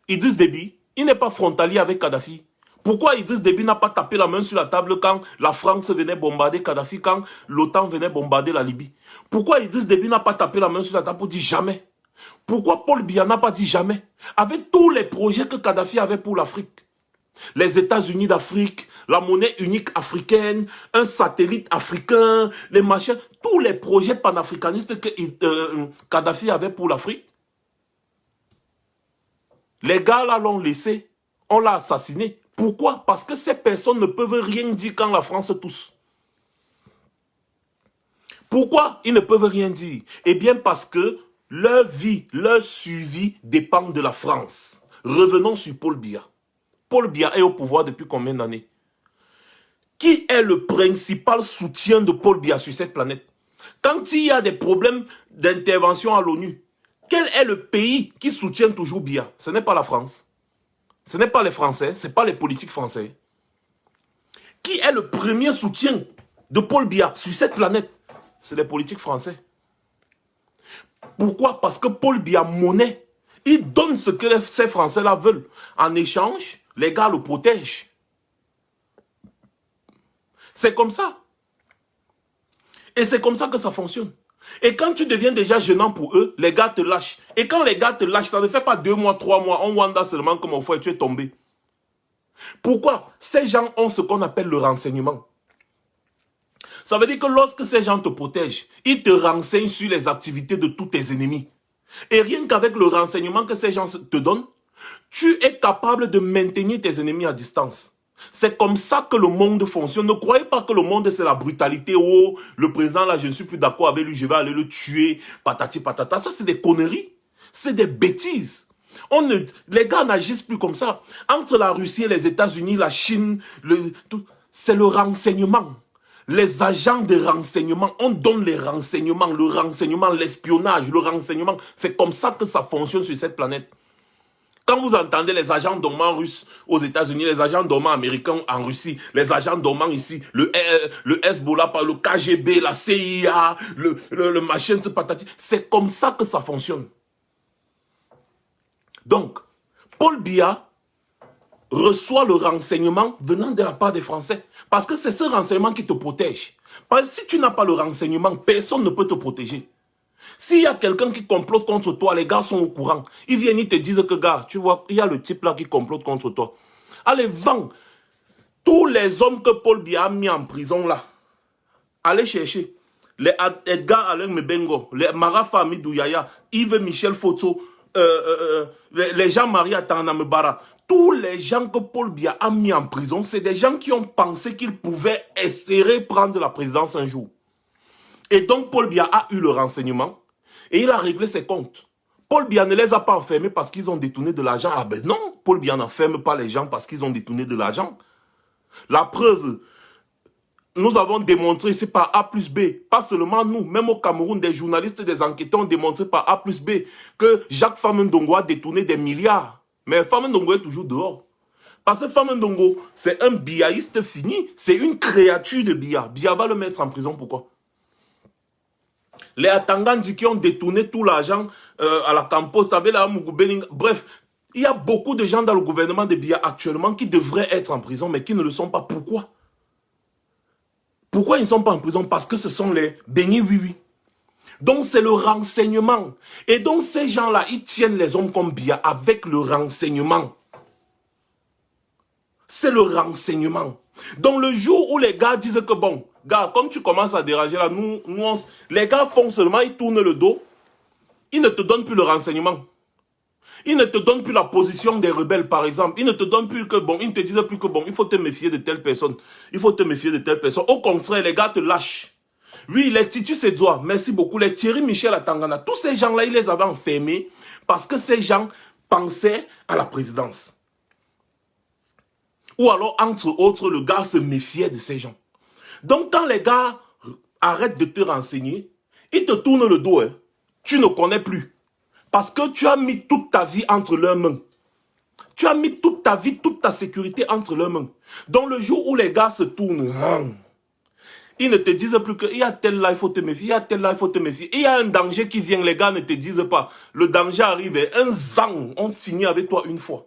A: Idriss Déby. Il n'est pas frontalier avec Kadhafi. Pourquoi Idriss Déby n'a pas tapé la main sur la table quand la France venait bombarder Kadhafi, quand l'OTAN venait bombarder la Libye? Pourquoi Idriss Déby n'a pas tapé la main sur la table pour dire jamais? Pourquoi Paul Biya n'a pas dit jamais? Avec tous les projets que Kadhafi avait pour l'Afrique. Les États-Unis d'Afrique, la monnaie unique africaine, un satellite africain, les machins, tous les projets panafricanistes que Kadhafi avait pour l'Afrique. Les gars là l'ont laissé, on l'a assassiné. Pourquoi? Parce que ces personnes ne peuvent rien dire quand la France tousse. Pourquoi ils ne peuvent rien dire? Eh bien parce que leur vie, leur suivi dépend de la France. Revenons sur Paul Biya. Paul Biya est au pouvoir depuis combien d'années? Qui est le principal soutien de Paul Biya sur cette planète? Quand il y a des problèmes d'intervention à l'ONU, quel est le pays qui soutient toujours Biya? Ce n'est pas la France. Ce n'est pas les Français, ce n'est pas les politiques français. Qui est le premier soutien de Paul Biya sur cette planète? C'est les politiques français. Pourquoi? Parce que Paul Biya monnaie. Il donne ce que ces Français-là veulent. En échange, les gars le protègent. C'est comme ça. Et c'est comme ça que ça fonctionne. Et quand tu deviens déjà gênant pour eux, les gars te lâchent. Et quand les gars te lâchent, ça ne fait pas 2 mois, 3 mois, on wanda seulement comme on fait et tu es tombé. Pourquoi? Ces gens ont ce qu'on appelle le renseignement. Ça veut dire que lorsque ces gens te protègent, ils te renseignent sur les activités de tous tes ennemis. Et rien qu'avec le renseignement que ces gens te donnent, tu es capable de maintenir tes ennemis à distance. C'est comme ça que le monde fonctionne. Ne croyez pas que le monde c'est la brutalité. Oh, le président là, je ne suis plus d'accord avec lui, je vais aller le tuer, patati patata. Ça c'est des conneries. C'est des bêtises. Les gars n'agissent plus comme ça. Entre la Russie et les États-Unis, la Chine, c'est le renseignement. Les agents de renseignement, on donne les renseignements, le renseignement, l'espionnage, le renseignement. C'est comme ça que ça fonctionne sur cette planète. Quand vous entendez les agents dormants russes aux États-Unis, les agents dormants américains en Russie, les agents dormants ici, le Hezbollah, le KGB, la CIA, le machin, patati, c'est comme ça que ça fonctionne. Donc, Paul Biya reçoit le renseignement venant de la part des Français. Parce que c'est ce renseignement qui te protège. Parce que si tu n'as pas le renseignement, personne ne peut te protéger. S'il y a quelqu'un qui complote contre toi, les gars sont au courant. Ils viennent, ils te disent que, gars, tu vois, il y a le type là qui complote contre toi. Allez, vends tous les hommes que Paul Biya a mis en prison là. Allez chercher. Les Edgar Alain Mebengo, les Marafa Amidou Yaya, Yves Michel Foto, les Jean-Marie Atanamebara. Tous les gens que Paul Biya a mis en prison, c'est des gens qui ont pensé qu'ils pouvaient espérer prendre la présidence un jour. Et donc Paul Biya a eu le renseignement et il a réglé ses comptes. Paul Biya ne les a pas enfermés parce qu'ils ont détourné de l'argent. Ah ben non, Paul Biya n'enferme pas les gens parce qu'ils ont détourné de l'argent. La preuve, nous avons démontré ici par A plus B, pas seulement nous, même au Cameroun, des journalistes, des enquêteurs ont démontré par A plus B que Jacques Famendongo a détourné des milliards. Mais Famendongo est toujours dehors. Parce que Famendongo, c'est un biaïste fini, c'est une créature de Biya. Biya va le mettre en prison, pourquoi? Les Atangandi qui ont détourné tout l'argent à la Campos, bref, il y a beaucoup de gens dans le gouvernement de Biya actuellement qui devraient être en prison, mais qui ne le sont pas. Pourquoi? Pourquoi ils ne sont pas en prison? Parce que ce sont les bénis oui-oui. Donc c'est le renseignement. Et donc ces gens-là, ils tiennent les hommes comme Biya avec le renseignement. C'est le renseignement. Donc le jour où les gars disent que bon, gars, comme tu commences à déranger là, les gars font seulement, ils tournent le dos, ils ne te donnent plus le renseignement. Ils ne te donnent plus la position des rebelles, par exemple. Ils ne te donnent plus que bon, ils ne te disent plus que bon, il faut te méfier de telle personne. Il faut te méfier de telle personne. Au contraire, les gars te lâchent. Oui, les Titus Edouard, merci beaucoup. Les Thierry Michel à Tangana, tous ces gens-là, ils les avaient enfermés parce que ces gens pensaient à la présidence. Ou alors, entre autres, le gars se méfiait de ces gens. Donc, quand les gars arrêtent de te renseigner, ils te tournent le dos. Hein. Tu ne connais plus. Parce que tu as mis toute ta vie entre leurs mains. Tu as mis toute ta vie, toute ta sécurité entre leurs mains. Donc, le jour où les gars se tournent, ils ne te disent plus qu'il y a tel là, il faut te méfier, il y a tel là, il faut te méfier. Il y a un danger qui vient, les gars ne te disent pas. Le danger arrive, un zang, on finit avec toi une fois.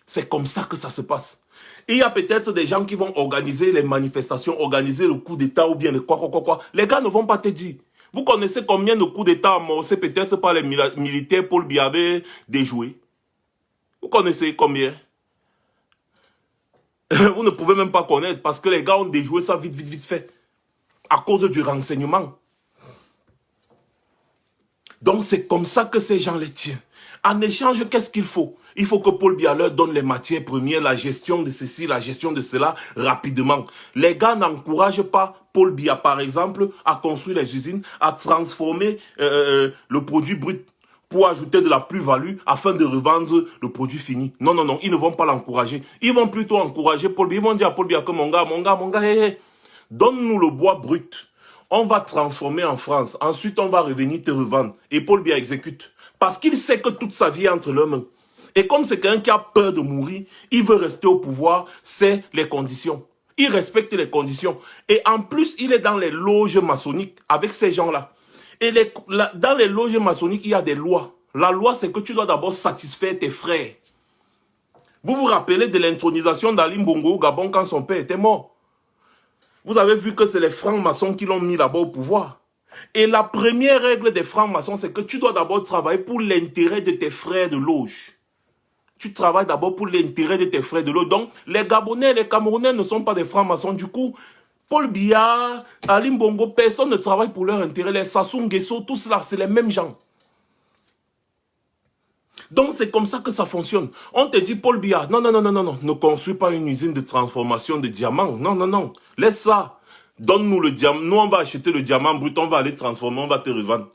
A: C'est comme ça que ça se passe. Il y a peut-être des gens qui vont organiser les manifestations, organiser le coup d'État ou bien le quoi. Les gars ne vont pas te dire. Vous connaissez combien de coups d'État amorcés peut-être par les militaires Paul Biya avait déjoué? Vous connaissez combien? Vous ne pouvez même pas connaître parce que les gars ont déjoué ça vite fait. À cause du renseignement. Donc c'est comme ça que ces gens les tiennent. En échange, qu'est-ce qu'il faut? Il faut que Paul Biya leur donne les matières premières, la gestion de ceci, la gestion de cela, rapidement. Les gars n'encouragent pas Paul Biya, par exemple, a construit les usines, a transformé le produit brut pour ajouter de la plus-value afin de revendre le produit fini. Non, non, non, ils ne vont pas l'encourager. Ils vont plutôt encourager Paul Biya. Ils vont dire à Paul Biya que mon gars, hey, hey, donne-nous le bois brut. On va transformer en France. Ensuite, on va revenir te revendre. Et Paul Biya exécute. Parce qu'il sait que toute sa vie est entre leurs mains. Et comme c'est quelqu'un qui a peur de mourir, il veut rester au pouvoir, c'est les conditions. Il respecte les conditions. Et en plus, il est dans les loges maçonniques avec ces gens-là. Et dans les loges maçonniques, il y a des lois. La loi, c'est que tu dois d'abord satisfaire tes frères. Vous vous rappelez de l'intronisation d'Ali Bongo au Gabon quand son père était mort? Vous avez vu que c'est les francs-maçons qui l'ont mis là-bas au pouvoir. Et la première règle des francs-maçons, c'est que tu dois d'abord travailler pour l'intérêt de tes frères de loge. Tu travailles d'abord pour l'intérêt de tes frères de loge. Donc, les Gabonais et les Camerounais ne sont pas des francs-maçons. Du coup, Paul Biya, Ali Bongo, personne ne travaille pour leur intérêt. Les Sassou Nguesso, tout cela, c'est les mêmes gens. Donc, c'est comme ça que ça fonctionne. On te dit, Paul Biya, non, non, non, non, non, non, ne construis pas une usine de transformation de diamants. Non, non, non, laisse ça. Donne-nous le diamant. Nous, on va acheter le diamant brut, on va aller transformer, on va te revendre.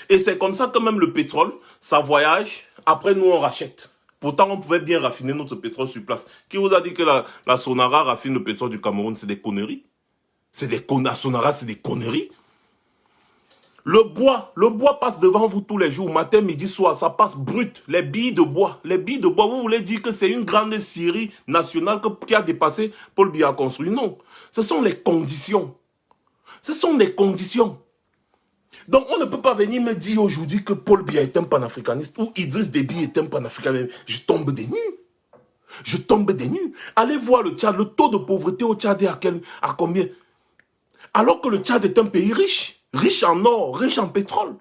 A: Et c'est comme ça que même le pétrole, ça voyage. Après, nous, on rachète. Pourtant, on pouvait bien raffiner notre pétrole sur place. Qui vous a dit que la Sonara raffine le pétrole du Cameroun? C'est des conneries. C'est des conneries. Sonara, c'est des conneries. Le bois passe devant vous tous les jours, matin, midi, soir, ça passe brut. Les billes de bois, vous voulez dire que c'est une grande scierie nationale qui a dépassé Paul Biya a construit? Non, ce sont les conditions. Ce sont les conditions. Donc on ne peut pas venir me dire aujourd'hui que Paul Biya est un panafricaniste ou Idriss Déby est un panafricaniste. Je tombe des nues. Je tombe des nues. Allez voir le Tchad, le taux de pauvreté au Tchad est à combien? Alors que le Tchad est un pays riche. Riche en or, riche en pétrole.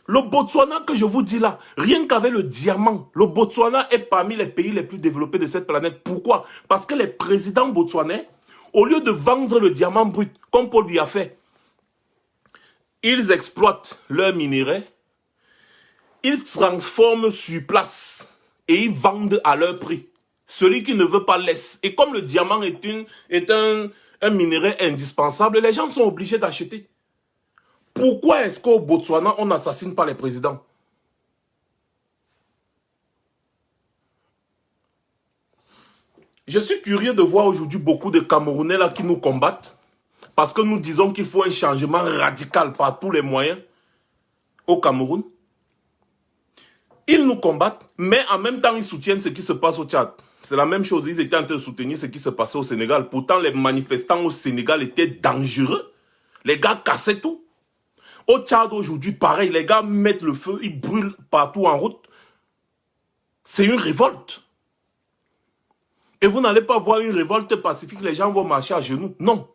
A: Le Botswana que je vous dis là, rien qu'avec le diamant, le Botswana est parmi les pays les plus développés de cette planète. Pourquoi? Parce que les présidents botswanais, au lieu de vendre le diamant brut, comme Paul Biya a fait, ils exploitent leurs minerais, ils transforment sur place et ils vendent à leur prix. Celui qui ne veut pas laisse. Et comme le diamant est un minerai indispensable, les gens sont obligés d'acheter. Pourquoi est-ce qu'au Botswana, on n'assassine pas les présidents? Je suis curieux de voir aujourd'hui beaucoup de Camerounais là qui nous combattent parce que nous disons qu'il faut un changement radical par tous les moyens au Cameroun. Ils nous combattent, mais en même temps, ils soutiennent ce qui se passe au Tchad. C'est la même chose, ils étaient en train de soutenir ce qui se passait au Sénégal. Pourtant, les manifestants au Sénégal étaient dangereux. Les gars cassaient tout. Au Tchad aujourd'hui, pareil, les gars mettent le feu, ils brûlent partout en route. C'est une révolte. Et vous n'allez pas voir une révolte pacifique, les gens vont marcher à genoux. Non.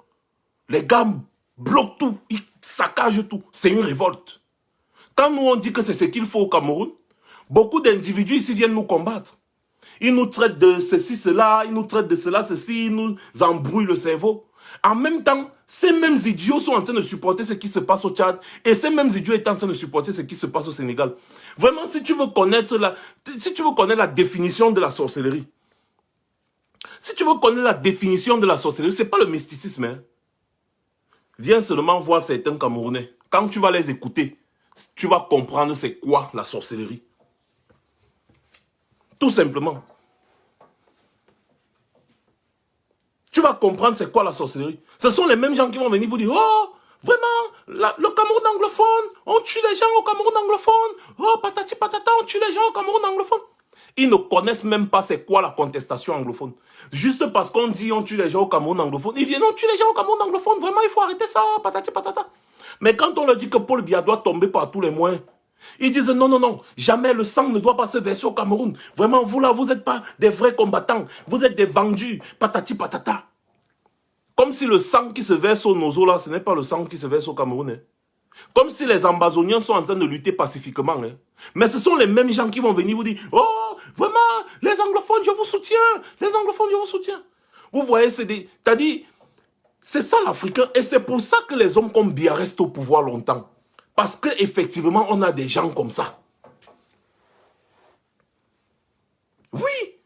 A: Les gars bloquent tout, ils saccagent tout. C'est une révolte. Quand nous on dit que c'est ce qu'il faut au Cameroun, beaucoup d'individus ici viennent nous combattre. Ils nous traitent de ceci, cela, ils nous traitent de cela, ceci, ils nous embrouillent le cerveau. En même temps, ces mêmes idiots sont en train de supporter ce qui se passe au Tchad et ces mêmes idiots sont en train de supporter ce qui se passe au Sénégal. Vraiment, si tu veux connaître la définition de la sorcellerie, si tu veux connaître la définition de la sorcellerie, ce n'est pas le mysticisme. Hein. Viens seulement voir certains Camerounais. Quand tu vas les écouter, tu vas comprendre c'est quoi la sorcellerie. Tout simplement. Tu vas comprendre c'est quoi la sorcellerie. Ce sont les mêmes gens qui vont venir vous dire « Oh, vraiment, le Cameroun anglophone, on tue les gens au Cameroun anglophone. Oh, patati patata, on tue les gens au Cameroun anglophone. » Ils ne connaissent même pas c'est quoi la contestation anglophone. Juste parce qu'on dit on tue les gens au Cameroun anglophone, ils viennent on tue les gens au Cameroun anglophone. Vraiment, il faut arrêter ça, patati patata. Mais quand on leur dit que Paul Biya doit tomber par tous les moyens, ils disent non, non, non, jamais le sang ne doit pas se verser au Cameroun. Vraiment, vous là, vous n'êtes pas des vrais combattants. Vous êtes des vendus, patati patata. Comme si le sang qui se verse au Nozo là, ce n'est pas le sang qui se verse au Cameroun. Hein. Comme si les Ambazoniens sont en train de lutter pacifiquement. Hein. Mais ce sont les mêmes gens qui vont venir vous dire « Oh, vraiment, les anglophones, je vous soutiens. Les anglophones, je vous soutiens. » Vous voyez, c'est-à-dire, c'est ça l'Africain. Et c'est pour ça que les hommes comme Biya restent au pouvoir longtemps. Parce qu'effectivement, on a des gens comme ça. Oui,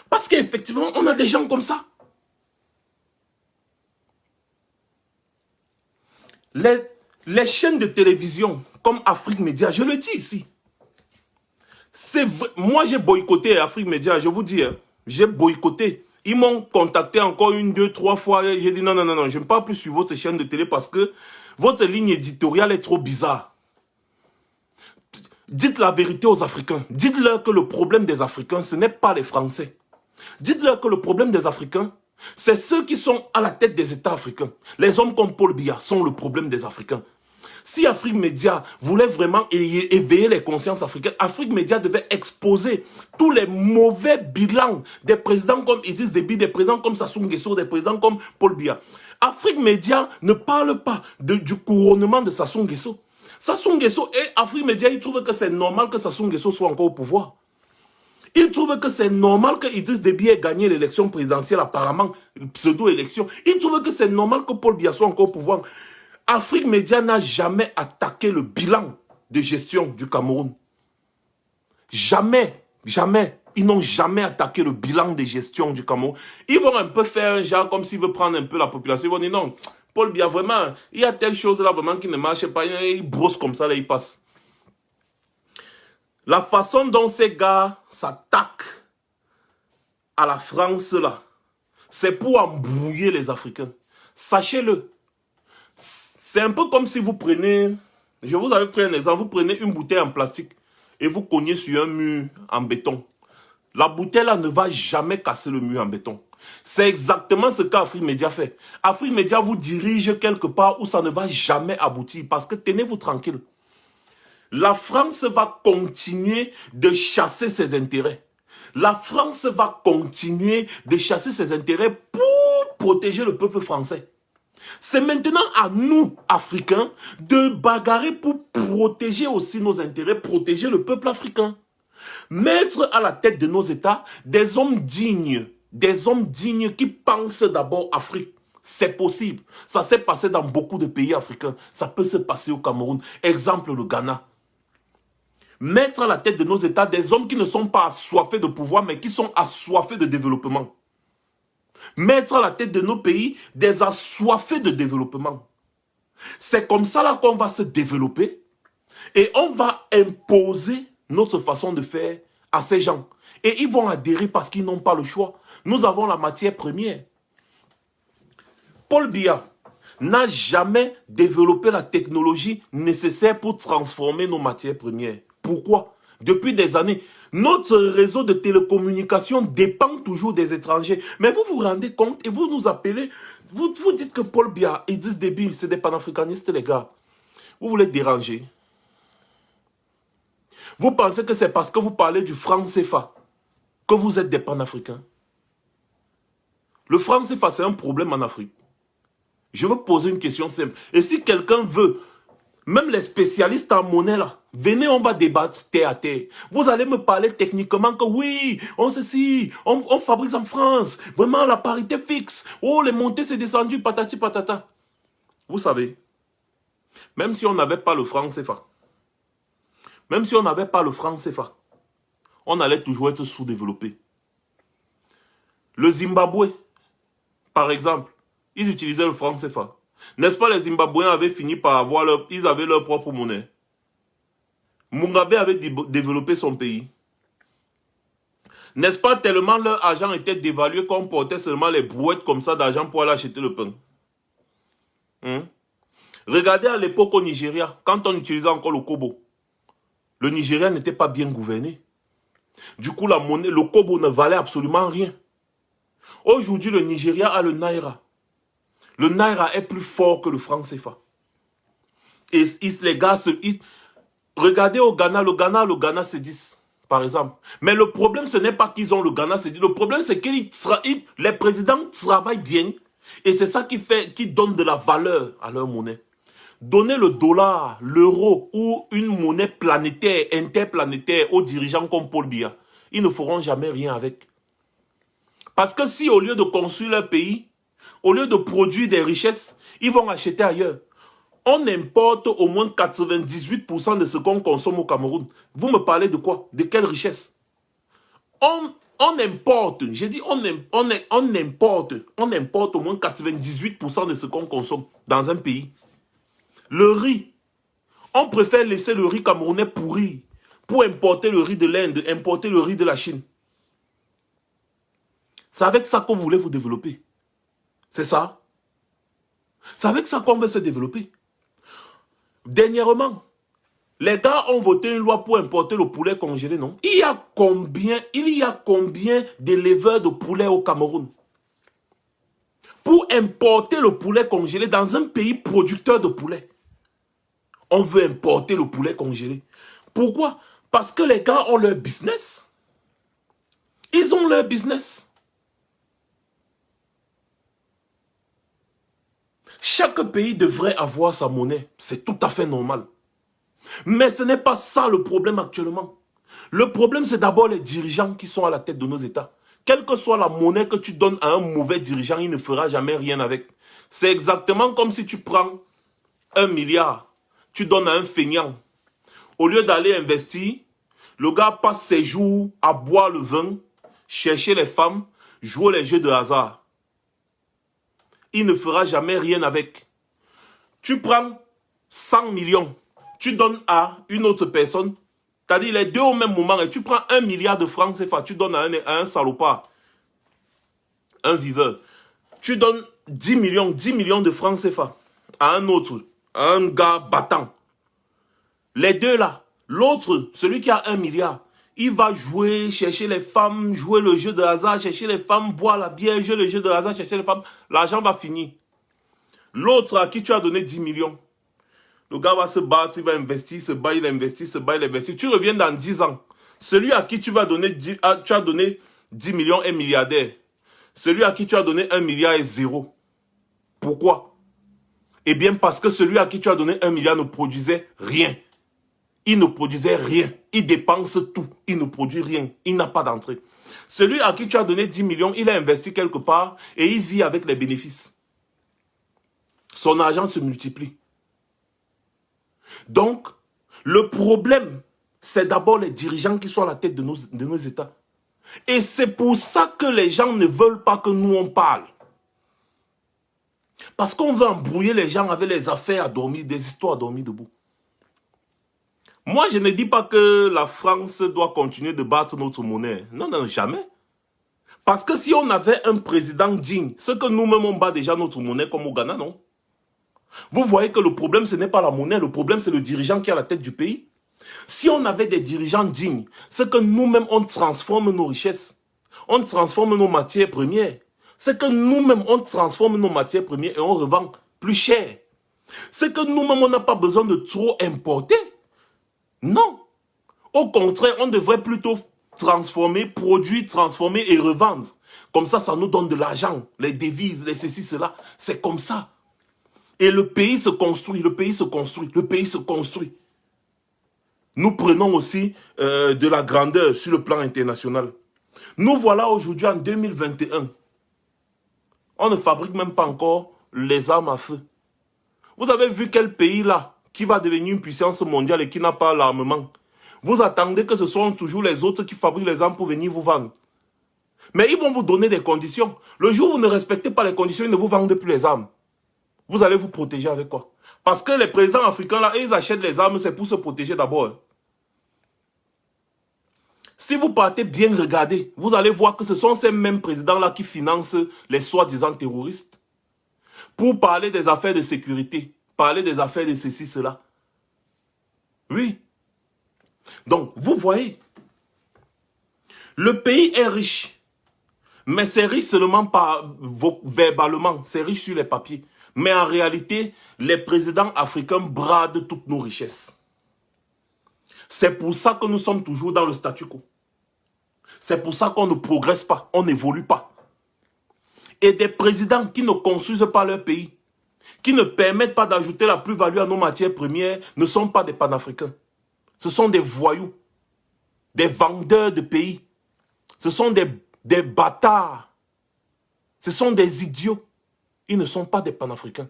A: parce qu'effectivement, on a des gens comme ça. les chaînes de télévision comme Afrique Média, je le dis ici, moi j'ai boycotté Afrique Média, je vous dis, hein, j'ai boycotté. Ils m'ont contacté encore 1, 2, 3 fois. J'ai dit non, non, non, non, je ne parle plus sur votre chaîne de télé parce que votre ligne éditoriale est trop bizarre. Dites la vérité aux Africains. Dites-leur que le problème des Africains, ce n'est pas les Français. Dites-leur que le problème des Africains, c'est ceux qui sont à la tête des États africains. Les hommes comme Paul Biya sont le problème des Africains. Si Afrique Média voulait vraiment éveiller les consciences africaines, Afrique Média devait exposer tous les mauvais bilans des présidents comme Idriss Déby, des présidents comme Sassou Nguesso, des présidents comme Paul Biya. Afrique Média ne parle pas du couronnement de Sassou Nguesso. Sassou Nguesso et Afrique Média, ils trouvent que c'est normal que Sassou Nguesso soit encore au pouvoir. Ils trouvent que c'est normal que Idriss Déby ait gagné l'élection présidentielle, apparemment, pseudo-élection. Ils trouvent que c'est normal que Paul Biya soit encore au pouvoir. Afrique Média n'a jamais attaqué le bilan de gestion du Cameroun. Jamais, jamais. Ils n'ont jamais attaqué le bilan de gestion du Cameroun. Ils vont un peu faire un genre comme s'ils veulent prendre un peu la population. Ils vont dire non, Paul Biya, vraiment, il y a telle chose là vraiment qui ne marche pas. Ils brossent comme ça, là, ils passent. La façon dont ces gars s'attaquent à la France là, c'est pour embrouiller les Africains. Sachez-le. C'est un peu comme si vous prenez, je vous avais pris un exemple, vous prenez une bouteille en plastique et vous cognez sur un mur en béton. La bouteille là ne va jamais casser le mur en béton. C'est exactement ce qu'Afrique Média fait. Afrique Média vous dirige quelque part où ça ne va jamais aboutir parce que tenez-vous tranquille. La France va continuer de chasser ses intérêts. La France va continuer de chasser ses intérêts pour protéger le peuple français. C'est maintenant à nous, Africains, de bagarrer pour protéger aussi nos intérêts, protéger le peuple africain. Mettre à la tête de nos États des hommes dignes qui pensent d'abord Afrique. C'est possible. Ça s'est passé dans beaucoup de pays africains. Ça peut se passer au Cameroun. Exemple, le Ghana. Mettre à la tête de nos États des hommes qui ne sont pas assoiffés de pouvoir, mais qui sont assoiffés de développement. Mettre à la tête de nos pays des assoiffés de développement. C'est comme ça là qu'on va se développer et on va imposer notre façon de faire à ces gens. Et ils vont adhérer parce qu'ils n'ont pas le choix. Nous avons la matière première. Paul Biya n'a jamais développé la technologie nécessaire pour transformer nos matières premières. Pourquoi? Depuis des années, notre réseau de télécommunications dépend toujours des étrangers. Mais vous vous rendez compte et vous nous appelez, vous dites que Paul Biya et Idriss Déby, c'est des panafricanistes, les gars. Vous voulez déranger. Vous pensez que c'est parce que vous parlez du franc CFA que vous êtes des panafricains. Le franc CFA, c'est un problème en Afrique. Je veux poser une question simple. Et si quelqu'un veut, même les spécialistes en monnaie là, venez, on va débattre terre à terre. Vous allez me parler techniquement que oui, on fabrique en France. Vraiment, la parité fixe. Oh, les montées, c'est descendu, patati patata. Vous savez, même si on n'avait pas le franc CFA, même si on n'avait pas le franc CFA, on allait toujours être sous-développé. Le Zimbabwe, par exemple, ils utilisaient le franc CFA. N'est-ce pas, les Zimbabwéens avaient fini par avoir ils avaient leur propre monnaie. Mugabe avait développé son pays. N'est-ce pas, tellement leur argent était dévalué qu'on portait seulement les brouettes comme ça d'argent pour aller acheter le pain. Regardez à l'époque au Nigeria, quand on utilisait encore le kobo. Le Nigeria n'était pas bien gouverné. Du coup, la monnaie, le kobo ne valait absolument rien. Aujourd'hui, le Nigeria a le naira. Le naira est plus fort que le franc CFA. Et les gars, regardez au Ghana, le Ghana c'est 10, par exemple. Mais le problème, ce n'est pas qu'ils ont le Ghana c'est 10. Le problème, c'est que les présidents travaillent bien. Et c'est ça qui donne de la valeur à leur monnaie. Donner le dollar, l'euro ou une monnaie planétaire, interplanétaire aux dirigeants comme Paul Biya, ils ne feront jamais rien avec. Parce que si au lieu de construire leur pays, au lieu de produire des richesses, ils vont acheter ailleurs. On importe au moins 98% de ce qu'on consomme au Cameroun. Vous me parlez de quoi? De quelle richesse? On importe, j'ai dit on importe au moins 98% de ce qu'on consomme dans un pays. Le riz. On préfère laisser le riz camerounais pourri pour importer le riz de l'Inde, importer le riz de la Chine. C'est avec ça qu'on voulait vous développer. C'est ça. C'est avec ça qu'on veut se développer. Dernièrement, les gars ont voté une loi pour importer le poulet congelé, non? Il y a combien d'éleveurs de poulet au Cameroun? Pour importer le poulet congelé dans un pays producteur de poulet. On veut importer le poulet congelé. Pourquoi? Parce que les gars ont leur business. Ils ont leur business. Chaque pays devrait avoir sa monnaie. C'est tout à fait normal. Mais ce n'est pas ça le problème actuellement. Le problème, c'est d'abord les dirigeants qui sont à la tête de nos États. Quelle que soit la monnaie que tu donnes à un mauvais dirigeant, il ne fera jamais rien avec. C'est exactement comme si tu prends 1 milliard, tu donnes à un feignant. Au lieu d'aller investir, le gars passe ses jours à boire le vin, chercher les femmes, jouer les jeux de hasard. Il ne fera jamais rien avec. Tu prends 100 millions, tu donnes à une autre personne, c'est-à-dire les deux au même moment, et tu prends 1 milliard de francs CFA, tu donnes à un salopard, un viveur. Tu donnes 10 millions de francs CFA à un autre, à un gars battant. Les deux là, l'autre, celui qui a 1 milliard, il va jouer, chercher les femmes, jouer le jeu de hasard, chercher les femmes, boire la bière, jouer le jeu de hasard, chercher les femmes. L'argent va finir. L'autre à qui tu as donné 10 millions, le gars va se battre, il va investir, se bat, il investit, se bat, il investit. Tu reviens dans 10 ans. Celui à qui tu as donné 10 millions est milliardaire. Celui à qui tu as donné 1 milliard est zéro. Pourquoi? Eh bien parce que celui à qui tu as donné 1 milliard ne produisait rien. Il ne produisait rien. Il dépense tout. Il ne produit rien. Il n'a pas d'entrée. Celui à qui tu as donné 10 millions, il a investi quelque part et il vit avec les bénéfices. Son argent se multiplie. Donc, le problème, c'est d'abord les dirigeants qui sont à la tête de nos États. Et c'est pour ça que les gens ne veulent pas que nous on parle. Parce qu'on veut embrouiller les gens avec les affaires à dormir, des histoires à dormir debout. Moi, je ne dis pas que la France doit continuer de battre notre monnaie. Non, non, jamais. Parce que si on avait un président digne, ce que nous-mêmes on bat déjà notre monnaie comme au Ghana, non? Vous voyez que le problème, ce n'est pas la monnaie, le problème, c'est le dirigeant qui est à la tête du pays. Si on avait des dirigeants dignes, c'est que nous-mêmes, on transforme nos richesses. On transforme nos matières premières. C'est que nous-mêmes, on transforme nos matières premières et on revend plus cher. C'est que nous-mêmes, on n'a pas besoin de trop importer. Non. Au contraire, on devrait plutôt transformer, produire, transformer et revendre. Comme ça, ça nous donne de l'argent, les devises, les ceci, cela. C'est comme ça. Et le pays se construit, le pays se construit, le pays se construit. Nous prenons aussi de la grandeur sur le plan international. Nous voilà aujourd'hui en 2021. On ne fabrique même pas encore les armes à feu. Vous avez vu quel pays là, qui va devenir une puissance mondiale et qui n'a pas l'armement? Vous attendez que ce sont toujours les autres qui fabriquent les armes pour venir vous vendre. Mais ils vont vous donner des conditions. Le jour où vous ne respectez pas les conditions, ils ne vous vendent plus les armes. Vous allez vous protéger avec quoi? Parce que les présidents africains, là, ils achètent les armes, c'est pour se protéger d'abord. Si vous partez bien regarder, vous allez voir que ce sont ces mêmes présidents-là qui financent les soi-disant terroristes. Pour parler des affaires de sécurité, parler des affaires de ceci, cela. Oui. Donc, vous voyez, le pays est riche. Mais c'est riche seulement verbalement, c'est riche sur les papiers. Mais en réalité, les présidents africains bradent toutes nos richesses. C'est pour ça que nous sommes toujours dans le statu quo. C'est pour ça qu'on ne progresse pas, on n'évolue pas. Et des présidents qui ne construisent pas leur pays, qui ne permettent pas d'ajouter la plus-value à nos matières premières, ne sont pas des panafricains. Ce sont des voyous, des vendeurs de pays. Ce sont des bâtards. Ce sont des idiots. Ils ne sont pas des panafricains.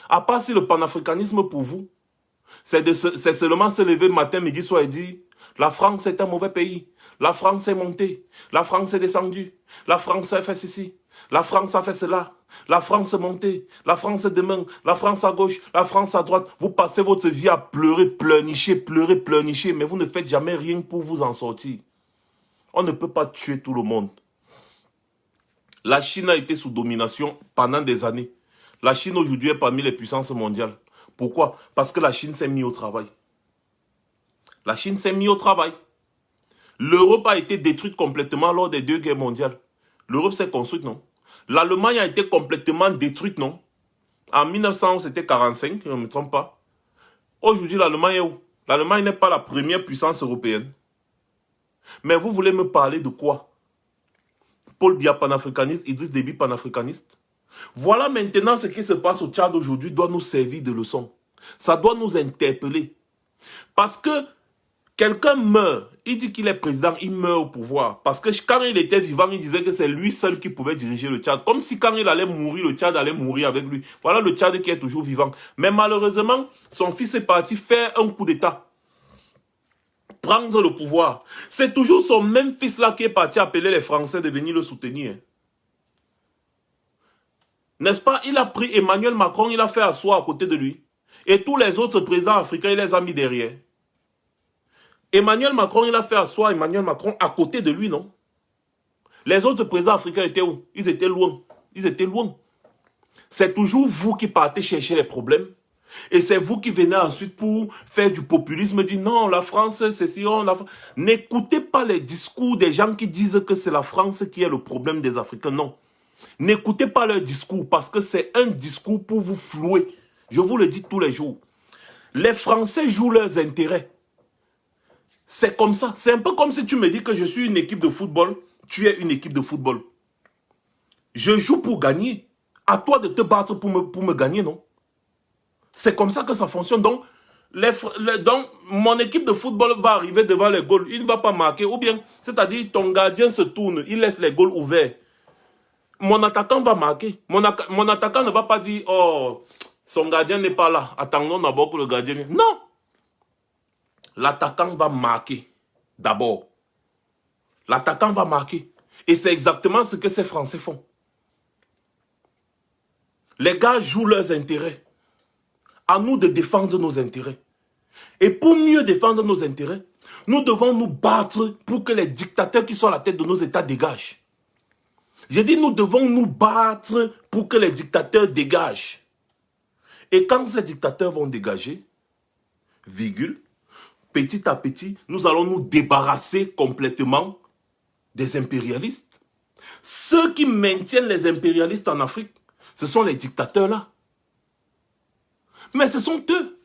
A: À part si le panafricanisme pour vous, c'est seulement se lever matin, midi, soir et dire la France est un mauvais pays. La France est montée. La France est descendue. La France a fait ceci. La France a fait cela. La France est montée. La France est demain. La France à gauche. La France à droite. Vous passez votre vie à pleurer, pleurnicher. Mais vous ne faites jamais rien pour vous en sortir. On ne peut pas tuer tout le monde. La Chine a été sous domination pendant des années. La Chine aujourd'hui est parmi les puissances mondiales. Pourquoi? Parce que la Chine s'est mise au travail. La Chine s'est mise au travail. L'Europe a été détruite complètement lors des 2 guerres mondiales. L'Europe s'est construite, non? L'Allemagne a été complètement détruite, non? En 1911, c'était 45, je ne me trompe pas. Aujourd'hui, l'Allemagne est où? L'Allemagne n'est pas la première puissance européenne. Mais vous voulez me parler de quoi? Paul Biya panafricaniste, Idriss Déby panafricaniste. Voilà maintenant ce qui se passe au Tchad aujourd'hui doit nous servir de leçon. Ça doit nous interpeller. Parce que quelqu'un meurt, il dit qu'il est président, il meurt au pouvoir. Parce que quand il était vivant, il disait que c'est lui seul qui pouvait diriger le Tchad. Comme si quand il allait mourir, le Tchad allait mourir avec lui. Voilà le Tchad qui est toujours vivant. Mais malheureusement, son fils est parti faire un coup d'État. Prendre le pouvoir. C'est toujours son même fils-là qui est parti appeler les Français de venir le soutenir. N'est-ce pas? Il a pris Emmanuel Macron, il a fait asseoir à côté de lui. Et tous les autres présidents africains, il les a mis derrière. Emmanuel Macron, il a fait asseoir Emmanuel Macron à côté de lui, non? Les autres présidents africains étaient où? Ils étaient loin. Ils étaient loin. C'est toujours vous qui partez chercher les problèmes. Et c'est vous qui venez ensuite pour faire du populisme, dire non, la France, c'est si on... N'écoutez pas les discours des gens qui disent que c'est la France qui est le problème des Africains, non. N'écoutez pas leur discours parce que c'est un discours pour vous flouer. Je vous le dis tous les jours. Les Français jouent leurs intérêts. C'est comme ça. C'est un peu comme si tu me dis que je suis une équipe de football, tu es une équipe de football. Je joue pour gagner. À toi de te battre pour me gagner, non? C'est comme ça que ça fonctionne. Donc, mon équipe de football va arriver devant les goals. Il ne va pas marquer. Ou bien, c'est-à-dire, ton gardien se tourne, il laisse les goals ouverts. Mon attaquant va marquer. Mon attaquant ne va pas dire, oh, son gardien n'est pas là. Attendons d'abord que le gardien vienne. Non. L'attaquant va marquer. D'abord. L'attaquant va marquer. Et c'est exactement ce que ces Français font. Les gars jouent leurs intérêts. À nous de défendre nos intérêts. Et pour mieux défendre nos intérêts, nous devons nous battre pour que les dictateurs qui sont à la tête de nos États dégagent. J'ai dit nous devons nous battre pour que les dictateurs dégagent. Et quand ces dictateurs vont dégager, virgule, petit à petit, nous allons nous débarrasser complètement des impérialistes. Ceux qui maintiennent les impérialistes en Afrique, ce sont les dictateurs là. Mais ce sont eux.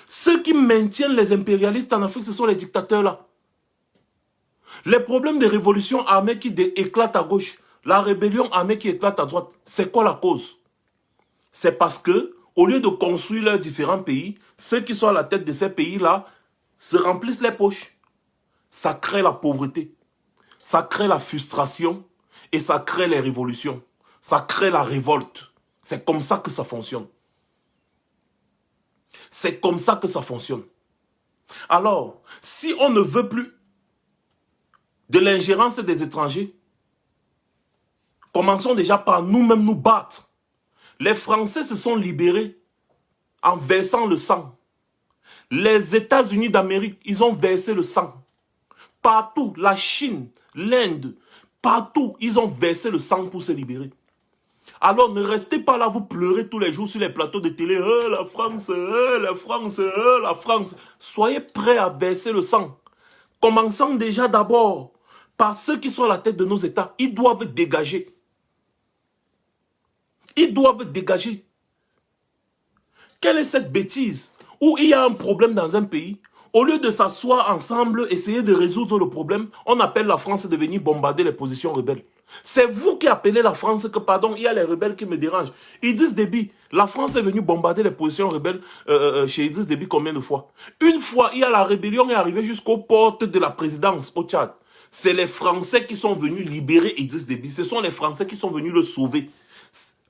A: Ceux qui maintiennent les impérialistes en Afrique, ce sont les dictateurs là. Les problèmes de révolution armée qui éclatent à gauche, la rébellion armée qui éclate à droite, c'est quoi la cause? C'est parce que, au lieu de construire leurs différents pays, ceux qui sont à la tête de ces pays-là se remplissent les poches. Ça crée la pauvreté, ça crée la frustration et ça crée les révolutions. Ça crée la révolte. C'est comme ça que ça fonctionne. C'est comme ça que ça fonctionne. Alors, si on ne veut plus de l'ingérence des étrangers, commençons déjà par nous-mêmes nous battre. Les Français se sont libérés en versant le sang. Les États-Unis d'Amérique, ils ont versé le sang. Partout, la Chine, l'Inde, partout, ils ont versé le sang pour se libérer. Alors ne restez pas là, vous pleurez tous les jours sur les plateaux de télé. Oh, la France, oh, la France, oh, la France. Soyez prêts à verser le sang. Commençons déjà d'abord par ceux qui sont à la tête de nos États. Ils doivent dégager. Ils doivent dégager. Quelle est cette bêtise où il y a un problème dans un pays? Au lieu de s'asseoir ensemble, essayer de résoudre le problème, on appelle la France de venir bombarder les positions rebelles. C'est vous qui appelez la France que, pardon, il y a les rebelles qui me dérangent. Idriss Déby, la France est venue bombarder les positions rebelles chez Idriss Déby combien de fois? Une fois, il y a la rébellion est arrivée jusqu'aux portes de la présidence au Tchad. C'est les Français qui sont venus libérer Idriss Déby. Ce sont les Français qui sont venus le sauver.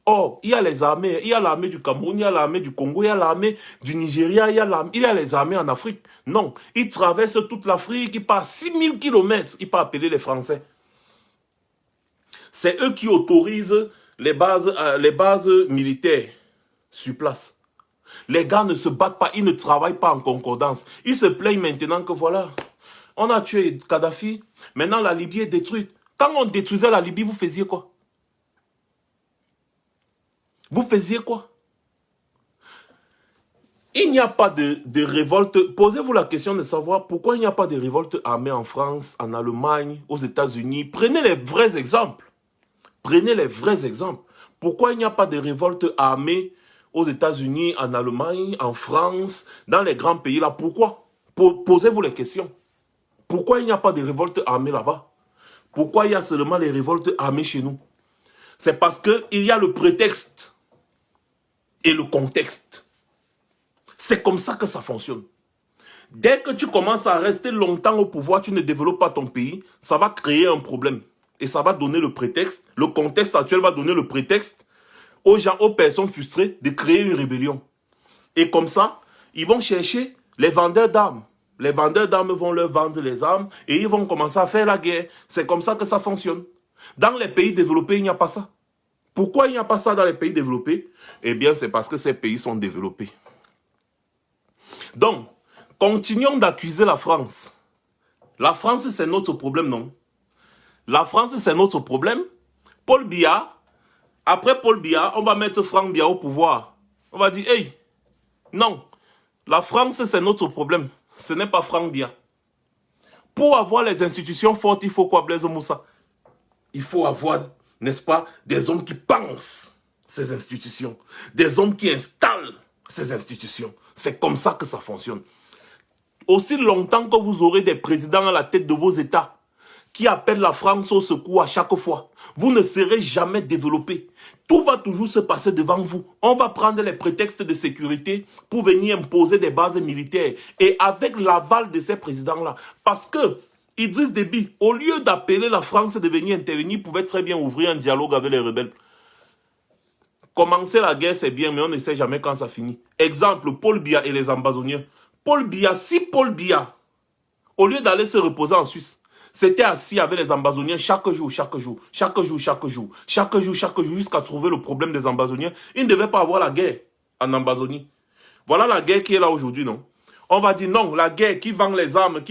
A: Or, il y a les armées, il y a l'armée du Cameroun, il y a l'armée du Congo, il y a l'armée du Nigeria, il y a les armées en Afrique. Non, ils traversent toute l'Afrique, ils partent 6000 km, ils partent appeler les Français. C'est eux qui autorisent les bases militaires sur place. Les gars ne se battent pas, ils ne travaillent pas en concordance. Ils se plaignent maintenant que voilà, on a tué Kadhafi, maintenant la Libye est détruite. Quand on détruisait la Libye, vous faisiez quoi? Vous faisiez quoi? Il n'y a pas de révolte. Posez-vous la question de savoir pourquoi il n'y a pas de révolte armée en France, en Allemagne, aux États-Unis. Prenez les vrais exemples. Prenez les vrais exemples. Pourquoi il n'y a pas de révolte armée aux États-Unis, en Allemagne, en France, dans les grands pays là? Pourquoi? Posez-vous les questions. Pourquoi il n'y a pas de révolte armée là-bas? Pourquoi il y a seulement les révoltes armées chez nous? C'est parce qu'il y a le prétexte et le contexte. C'est comme ça que ça fonctionne. Dès que tu commences à rester longtemps au pouvoir, tu ne développes pas ton pays, ça va créer un problème. Et ça va donner le prétexte, le contexte actuel va donner le prétexte aux gens, aux personnes frustrées de créer une rébellion. Et comme ça, ils vont chercher les vendeurs d'armes. Les vendeurs d'armes vont leur vendre les armes et ils vont commencer à faire la guerre. C'est comme ça que ça fonctionne. Dans les pays développés, il n'y a pas ça. Pourquoi il n'y a pas ça dans les pays développés? Eh bien, c'est parce que ces pays sont développés. Donc, continuons d'accuser la France. La France, c'est notre problème, non? La France, c'est notre problème. Paul Biya, après Paul Biya, on va mettre Franck Biya au pouvoir. On va dire, hey, non, la France, c'est notre problème. Ce n'est pas Franck Biya. Pour avoir les institutions fortes, il faut quoi, Blaise Moussa? Il faut avoir, n'est-ce pas, des hommes qui pensent ces institutions. Des hommes qui installent ces institutions. C'est comme ça que ça fonctionne. Aussi longtemps que vous aurez des présidents à la tête de vos États qui appellent la France au secours à chaque fois, vous ne serez jamais développé. Tout va toujours se passer devant vous. On va prendre les prétextes de sécurité pour venir imposer des bases militaires. Et avec l'aval de ces présidents-là. Parce que Idriss Déby, au lieu d'appeler la France de venir intervenir, pouvait très bien ouvrir un dialogue avec les rebelles. Commencer la guerre, c'est bien, mais on ne sait jamais quand ça finit. Exemple, Paul Biya et les ambazoniens. Paul Biya, si Paul Biya, au lieu d'aller se reposer en Suisse, c'était assis avec les ambazoniens chaque jour, jusqu'à trouver le problème des ambazoniens, il ne devait pas avoir la guerre en Ambazonie. Voilà la guerre qui est là aujourd'hui, non? On va dire non, la guerre, qui vend les armes,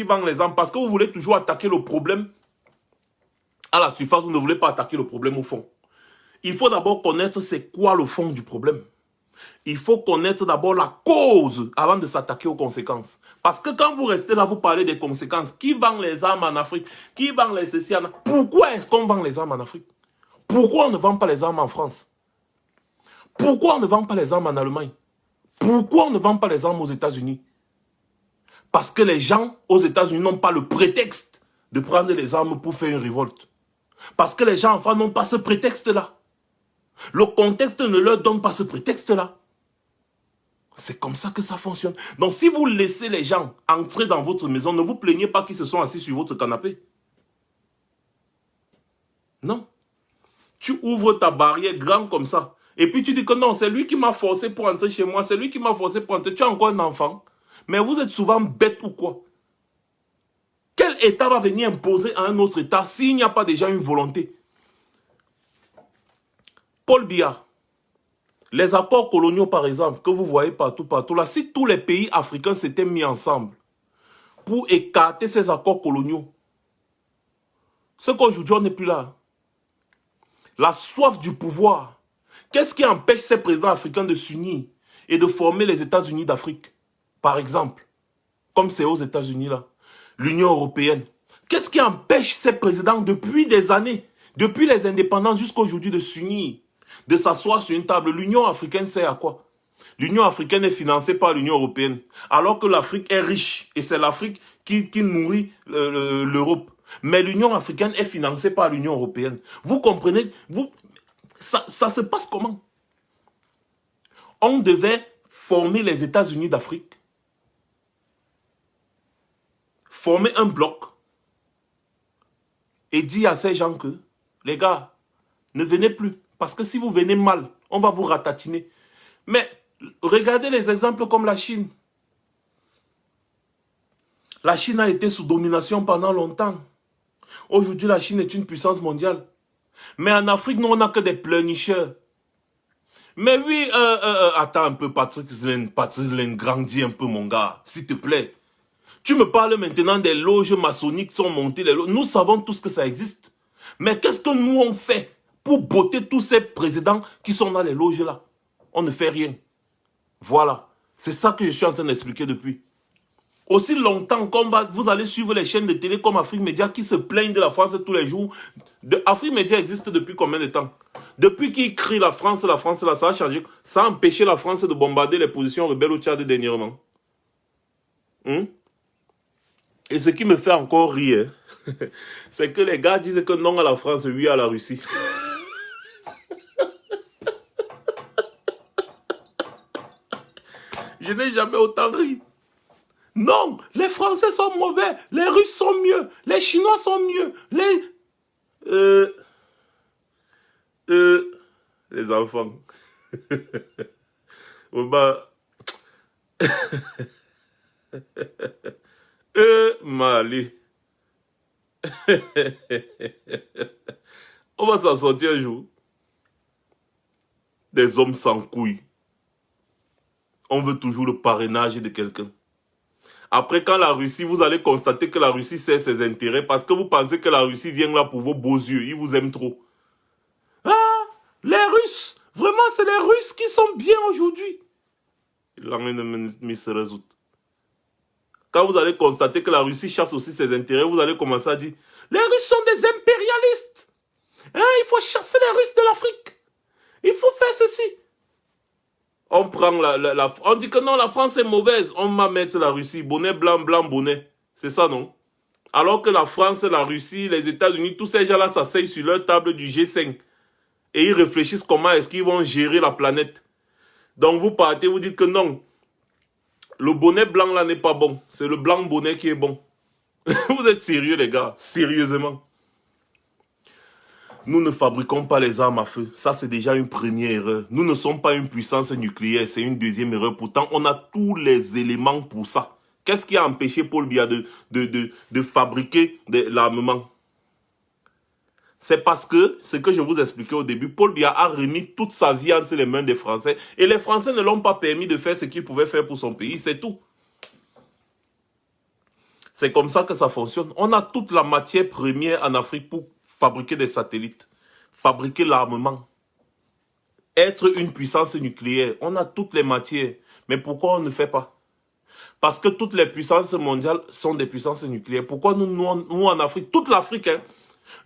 A: parce que vous voulez toujours attaquer le problème à la surface, vous ne voulez pas attaquer le problème au fond. Il faut d'abord connaître c'est quoi le fond du problème. Il faut connaître d'abord la cause avant de s'attaquer aux conséquences. Parce que quand vous restez là, vous parlez des conséquences. Qui vend les armes en Afrique? Qui vend les ceci en Afrique? Pourquoi est-ce qu'on vend les armes en Afrique? Pourquoi on ne vend pas les armes en France? Pourquoi on ne vend pas les armes en Allemagne? Pourquoi on ne vend pas les armes aux États-Unis? Parce que les gens aux États-Unis n'ont pas le prétexte de prendre les armes pour faire une révolte. Parce que les gens en France n'ont pas ce prétexte-là. Le contexte ne leur donne pas ce prétexte-là. C'est comme ça que ça fonctionne. Donc si vous laissez les gens entrer dans votre maison, ne vous plaignez pas qu'ils se sont assis sur votre canapé. Non. Tu ouvres ta barrière grande comme ça. Et puis tu dis que non, c'est lui qui m'a forcé pour entrer chez moi. C'est lui qui m'a forcé pour entrer. Tu es encore un enfant. Mais vous êtes souvent bête ou quoi? Quel État va venir imposer à un autre État s'il n'y a pas déjà une volonté? Paul Biya, les accords coloniaux par exemple, que vous voyez partout là, si tous les pays africains s'étaient mis ensemble pour écarter ces accords coloniaux, ce qu'aujourd'hui on n'est plus là. La soif du pouvoir. Qu'est-ce qui empêche ces présidents africains de s'unir et de former les États-Unis d'Afrique, par exemple, comme c'est aux États-Unis là, l'Union européenne? Qu'est-ce qui empêche ces présidents depuis des années, depuis les indépendances jusqu'à aujourd'hui, de s'unir, de s'asseoir sur une table? L'Union africaine sert à quoi? L'Union africaine est financée par l'Union européenne, alors que l'Afrique est riche, et c'est l'Afrique qui nourrit l'Europe. Mais l'Union africaine est financée par l'Union européenne. Vous comprenez? Ça se passe comment? On devait former les États-Unis d'Afrique, former un bloc, et dire à ces gens que, les gars, ne venez plus. Parce que si vous venez mal, on va vous ratatiner. Mais regardez les exemples comme la Chine. La Chine a été sous domination pendant longtemps. Aujourd'hui, la Chine est une puissance mondiale. Mais en Afrique, nous, on n'a que des pleurnicheurs. Mais oui, attends un peu, Patrick Zlen, grandis un peu, mon gars, s'il te plaît. Tu me parles maintenant des loges maçonniques qui sont montées. Nous savons tous que ça existe. Mais qu'est-ce que nous on fait pour botter tous ces présidents qui sont dans les loges là? On ne fait rien. Voilà. C'est ça que je suis en train d'expliquer depuis. Aussi longtemps qu'on vous allez suivre les chaînes de télé comme Afrique Média qui se plaignent de la France tous les jours. Afrique Média existe depuis combien de temps? Depuis qu'ils crient la France, là, ça a changé. Ça a empêché la France de bombarder les positions rebelles au Tchad dernièrement. Et ce qui me fait encore rire, c'est que les gars disent que non à la France, oui à la Russie. Je n'ai jamais autant ri. Non, les Français sont mauvais, les Russes sont mieux, les Chinois sont mieux, les enfants. Bah, Mali. On va s'en sortir un jour. Des hommes sans couilles. On veut toujours le parrainage de quelqu'un. Après, quand la Russie, vous allez constater que la Russie sert ses intérêts parce que vous pensez que la Russie vient là pour vos beaux yeux. Ils vous aiment trop. Ah, les Russes, vraiment, c'est les Russes qui sont bien aujourd'hui. L'ennemi se résout. Quand vous allez constater que la Russie chasse aussi ses intérêts, vous allez commencer à dire, les Russes sont des impérialistes. Hein, il faut chasser les Russes de l'Afrique. Il faut faire ceci. On prend on dit que non, la France est mauvaise. On va mettre la Russie. Bonnet blanc, blanc, bonnet. C'est ça, non? Alors que la France, la Russie, les États-Unis, tous ces gens-là s'asseyent sur leur table du G5. Et ils réfléchissent comment est-ce qu'ils vont gérer la planète. Donc vous partez, vous dites que non. Le bonnet blanc là n'est pas bon. C'est le blanc bonnet qui est bon. Vous êtes sérieux les gars? Sérieusement. Nous ne fabriquons pas les armes à feu. Ça, c'est déjà une première erreur. Nous ne sommes pas une puissance nucléaire. C'est une deuxième erreur. Pourtant, on a tous les éléments pour ça. Qu'est-ce qui a empêché Paul Biya de fabriquer de l'armement? C'est parce que, ce que je vous expliquais au début, Paul Biya a remis toute sa vie entre les mains des Français. Et les Français ne l'ont pas permis de faire ce qu'il pouvait faire pour son pays. C'est tout. C'est comme ça que ça fonctionne. On a toute la matière première en Afrique pour fabriquer des satellites, fabriquer l'armement, être une puissance nucléaire. On a toutes les matières. Mais pourquoi on ne fait pas? Parce que toutes les puissances mondiales sont des puissances nucléaires. Pourquoi nous en Afrique, toute l'Afrique, hein,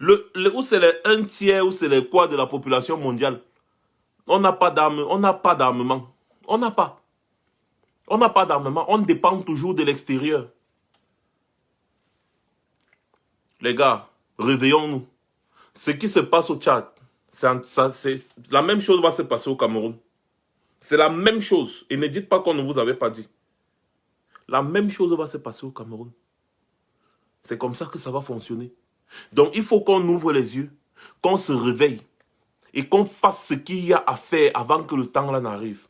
A: où c'est les 1/3, où c'est les quoi de la population mondiale, on n'a pas d'armes, on n'a pas d'armement. On n'a pas. On n'a pas d'armement. On dépend toujours de l'extérieur. Les gars, réveillons-nous. Ce qui se passe au Tchad, la même chose va se passer au Cameroun. C'est la même chose. Et ne dites pas qu'on ne vous avait pas dit. La même chose va se passer au Cameroun. C'est comme ça que ça va fonctionner. Donc il faut qu'on ouvre les yeux, qu'on se réveille et qu'on fasse ce qu'il y a à faire avant que le temps là n'arrive.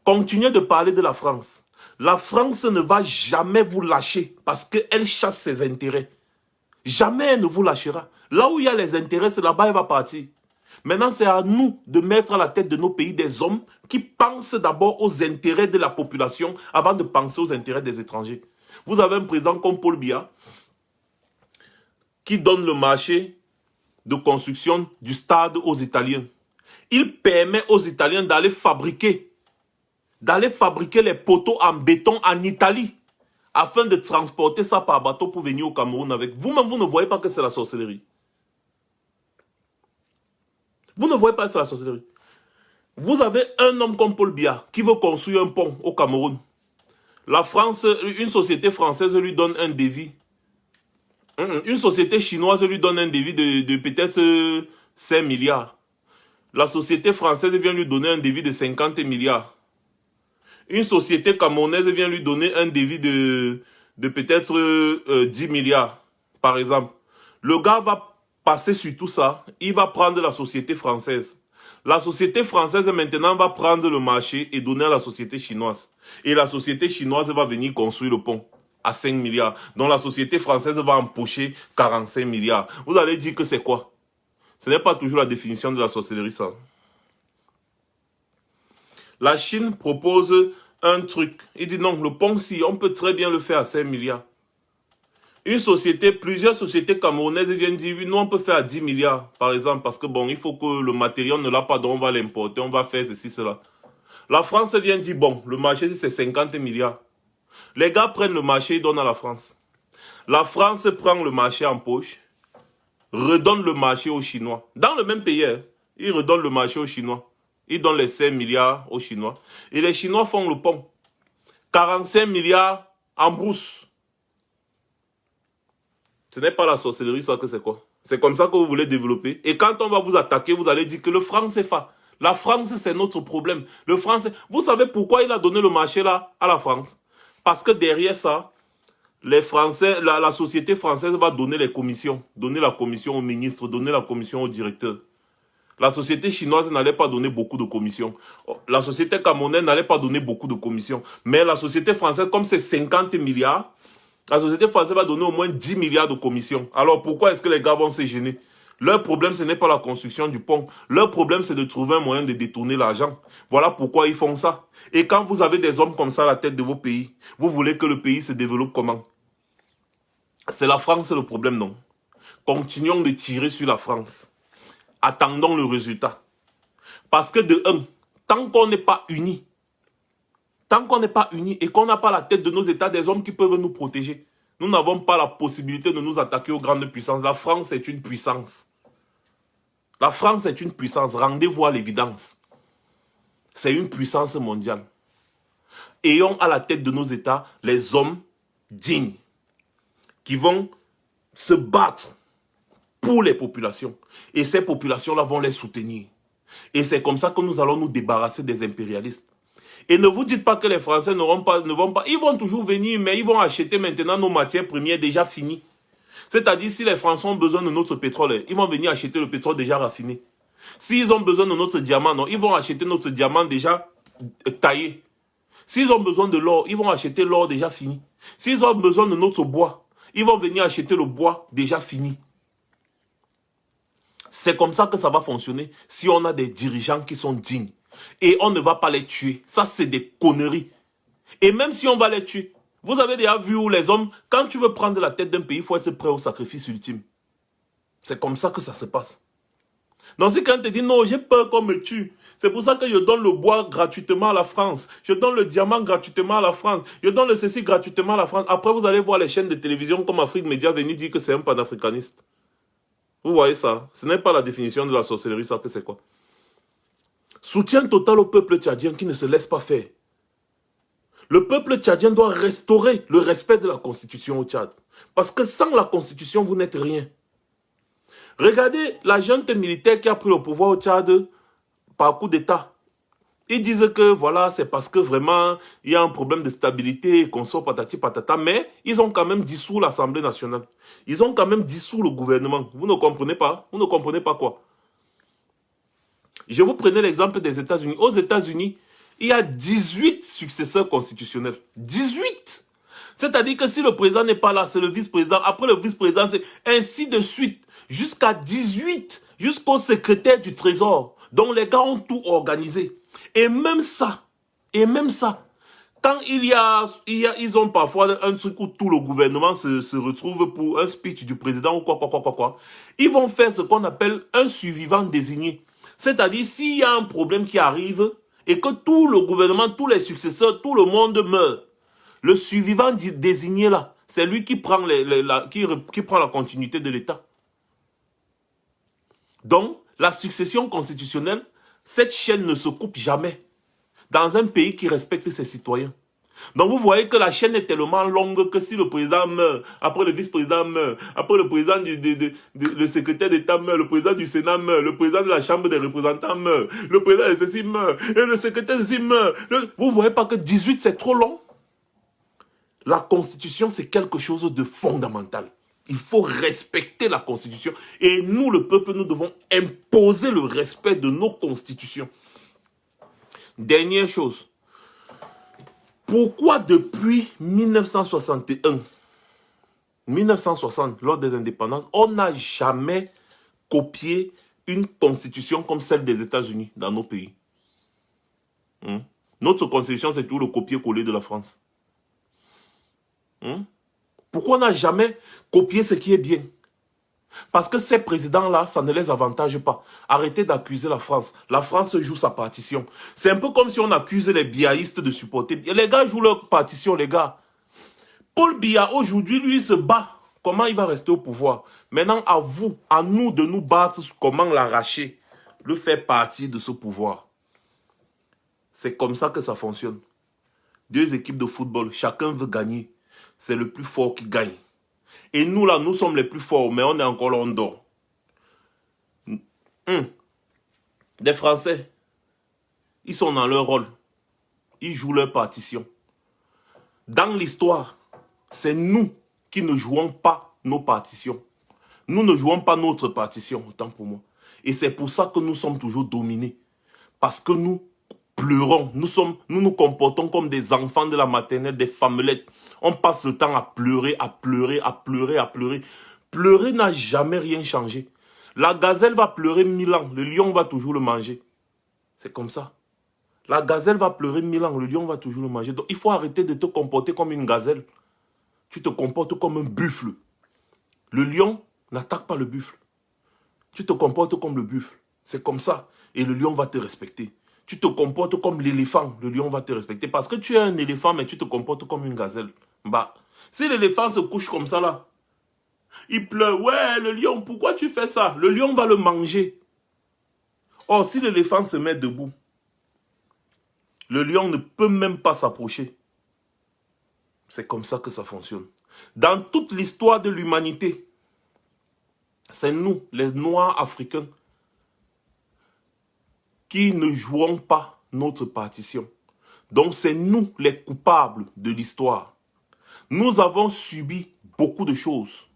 A: Continuez de parler de la France. La France ne va jamais vous lâcher parce qu'elle chasse ses intérêts. Jamais elle ne vous lâchera. Là où il y a les intérêts, c'est là-bas elle va partir. Maintenant, c'est à nous de mettre à la tête de nos pays des hommes qui pensent d'abord aux intérêts de la population avant de penser aux intérêts des étrangers. Vous avez un président comme Paul Biya qui donne le marché de construction du stade aux Italiens. Il permet aux Italiens d'aller fabriquer les poteaux en béton en Italie afin de transporter ça par bateau pour venir au Cameroun avec. Vous-même, vous ne voyez pas que c'est la sorcellerie. Vous ne voyez pas que c'est la sorcellerie. Vous avez un homme comme Paul Biya qui veut construire un pont au Cameroun. La France, une société française lui donne un devis. Une société chinoise lui donne un devis de peut-être 5 milliards. La société française vient lui donner un devis de 50 milliards. Une société camerounaise vient lui donner un devis de peut-être 10 milliards, par exemple. Le gars va passer sur tout ça. Il va prendre la société française. La société française maintenant va prendre le marché et donner à la société chinoise. Et la société chinoise va venir construire le pont à 5 milliards. Donc la société française va empocher 45 milliards. Vous allez dire que c'est quoi? Ce n'est pas toujours la définition de la sorcellerie, ça. La Chine propose un truc. Il dit non, le pont, si, on peut très bien le faire à 5 milliards. Une société, plusieurs sociétés camerounaises viennent dire, nous on peut faire à 10 milliards, par exemple, parce que bon, il faut que le matériel ne l'a pas, donc on va l'importer, on va faire ceci, cela. La France vient dire, bon, le marché c'est 50 milliards. Les gars prennent le marché, ils donnent à la France. La France prend le marché en poche, redonne le marché aux Chinois. Dans le même pays, hein, ils redonnent le marché aux Chinois. Ils donnent les 5 milliards aux Chinois. Et les Chinois font le pont. 45 milliards en brousse. Ce n'est pas la sorcellerie, ça que c'est quoi? C'est comme ça que vous voulez développer. Et quand on va vous attaquer, vous allez dire que le franc CFA. La France, c'est notre problème. Le franc, vous savez pourquoi il a donné le marché là à la France? Parce que derrière ça, les Français, la société française va donner les commissions. Donner la commission au ministre, donner la commission au directeur. La société chinoise n'allait pas donner beaucoup de commissions. La société camerounaise n'allait pas donner beaucoup de commissions. Mais la société française, comme c'est 50 milliards, la société française va donner au moins 10 milliards de commissions. Alors pourquoi est-ce que les gars vont se gêner? Leur problème, ce n'est pas la construction du pont. Leur problème, c'est de trouver un moyen de détourner l'argent. Voilà pourquoi ils font ça. Et quand vous avez des hommes comme ça à la tête de vos pays, vous voulez que le pays se développe comment? C'est la France le problème, non? Continuons de tirer sur la France. Attendons le résultat. Parce que de un, tant qu'on n'est pas unis, et qu'on n'a pas la tête de nos États des hommes qui peuvent nous protéger, nous n'avons pas la possibilité de nous attaquer aux grandes puissances. La France est une puissance. La France est une puissance. Rendez-vous à l'évidence. C'est une puissance mondiale. Ayons à la tête de nos États les hommes dignes qui vont se battre pour les populations. Et ces populations-là vont les soutenir. Et c'est comme ça que nous allons nous débarrasser des impérialistes. Et ne vous dites pas que les Français ne vont pas. Ils vont toujours venir, mais ils vont acheter maintenant nos matières premières déjà finies. C'est-à-dire, si les Français ont besoin de notre pétrole, ils vont venir acheter le pétrole déjà raffiné. S'ils ont besoin de notre diamant, non, ils vont acheter notre diamant déjà taillé. S'ils ont besoin de l'or, ils vont acheter l'or déjà fini. S'ils ont besoin de notre bois, ils vont venir acheter le bois déjà fini. C'est comme ça que ça va fonctionner si on a des dirigeants qui sont dignes. Et on ne va pas les tuer. Ça, c'est des conneries. Et même si on va les tuer, vous avez déjà vu où les hommes, quand tu veux prendre la tête d'un pays, il faut être prêt au sacrifice ultime. C'est comme ça que ça se passe. Donc si quand tu dis non, j'ai peur qu'on me tue. C'est pour ça que je donne le bois gratuitement à la France. Je donne le diamant gratuitement à la France. Je donne le ceci gratuitement à la France. Après, vous allez voir les chaînes de télévision comme Afrique Média venir dire que c'est un panafricaniste. Vous voyez ça? Ce n'est pas la définition de la sorcellerie, ça que c'est quoi? Soutien total au peuple tchadien qui ne se laisse pas faire. Le peuple tchadien doit restaurer le respect de la Constitution au Tchad. Parce que sans la Constitution, vous n'êtes rien. Regardez la junte militaire qui a pris le pouvoir au Tchad par coup d'État. Ils disent que voilà, c'est parce que vraiment, il y a un problème de stabilité, qu'on sort patati patata, mais ils ont quand même dissous l'Assemblée nationale. Ils ont quand même dissous le gouvernement. Vous ne comprenez pas? Vous ne comprenez pas quoi? Je vous prenais l'exemple des États-Unis. Aux États-Unis, il y a 18 successeurs constitutionnels. 18! C'est-à-dire que si le président n'est pas là, c'est le vice-président. Après le vice-président, c'est ainsi de suite. Jusqu'à 18, jusqu'au secrétaire du Trésor. Donc les gars ont tout organisé. Et même ça, quand ils ont parfois un truc où tout le gouvernement se retrouve pour un speech du président ou quoi, ils vont faire ce qu'on appelle un survivant désigné. C'est-à-dire, s'il y a un problème qui arrive et que tout le gouvernement, tous les successeurs, tout le monde meurt, le survivant désigné là, c'est lui qui prend, qui prend la continuité de l'État. Donc, la succession constitutionnelle, cette chaîne ne se coupe jamais dans un pays qui respecte ses citoyens. Donc vous voyez que la chaîne est tellement longue que si le président meurt, après le vice-président meurt, après le président le secrétaire d'État meurt, le président du Sénat meurt, le président de la Chambre des représentants meurt, le président de ceci meurt, et le secrétaire de ceci meurt. Vous ne voyez pas que 18 c'est trop long? La Constitution c'est quelque chose de fondamental. Il faut respecter la Constitution. Et nous, le peuple, nous devons imposer le respect de nos constitutions. Dernière chose. Pourquoi depuis 1961, 1960, lors des indépendances, on n'a jamais copié une constitution comme celle des États-Unis dans nos pays. Notre constitution, c'est tout le copier-coller de la France. Pourquoi on n'a jamais copié ce qui est bien? Parce que ces présidents-là, ça ne les avantage pas. Arrêtez d'accuser la France. La France joue sa partition. C'est un peu comme si on accuse les biaïstes de supporter. Les gars jouent leur partition, les gars. Paul Biya, aujourd'hui, lui, il se bat. Comment il va rester au pouvoir? Maintenant, à vous, à nous de nous battre, comment l'arracher, le faire partie de ce pouvoir. C'est comme ça que ça fonctionne. Deux équipes de football, chacun veut gagner. C'est le plus fort qui gagne. Et nous, là, nous sommes les plus forts, mais on est encore là, on dort. Des Français, ils sont dans leur rôle. Ils jouent leur partition. Dans l'histoire, c'est nous qui ne jouons pas nos partitions. Nous ne jouons pas notre partition, autant pour moi. Et c'est pour ça que nous sommes toujours dominés. Parce que nous pleurons. Nous nous comportons comme des enfants de la maternelle, des femmelettes. On passe le temps à pleurer, à pleurer, à pleurer, à pleurer. Pleurer n'a jamais rien changé. La gazelle va pleurer 1000 ans. Le lion va toujours le manger. C'est comme ça. La gazelle va pleurer 1000 ans. Le lion va toujours le manger. Donc il faut arrêter de te comporter comme une gazelle. Tu te comportes comme un buffle. Le lion n'attaque pas le buffle. Tu te comportes comme le buffle. C'est comme ça. Et le lion va te respecter. Tu te comportes comme l'éléphant. Le lion va te respecter. Parce que tu es un éléphant, mais tu te comportes comme une gazelle. Bah, si l'éléphant se couche comme ça là, il pleure. Ouais, le lion, pourquoi tu fais ça? Le lion va le manger. Or, si l'éléphant se met debout, le lion ne peut même pas s'approcher. C'est comme ça que ça fonctionne. Dans toute l'histoire de l'humanité, c'est nous, les Noirs africains, qui ne jouons pas notre partition. Donc c'est nous les coupables de l'histoire. Nous avons subi beaucoup de choses.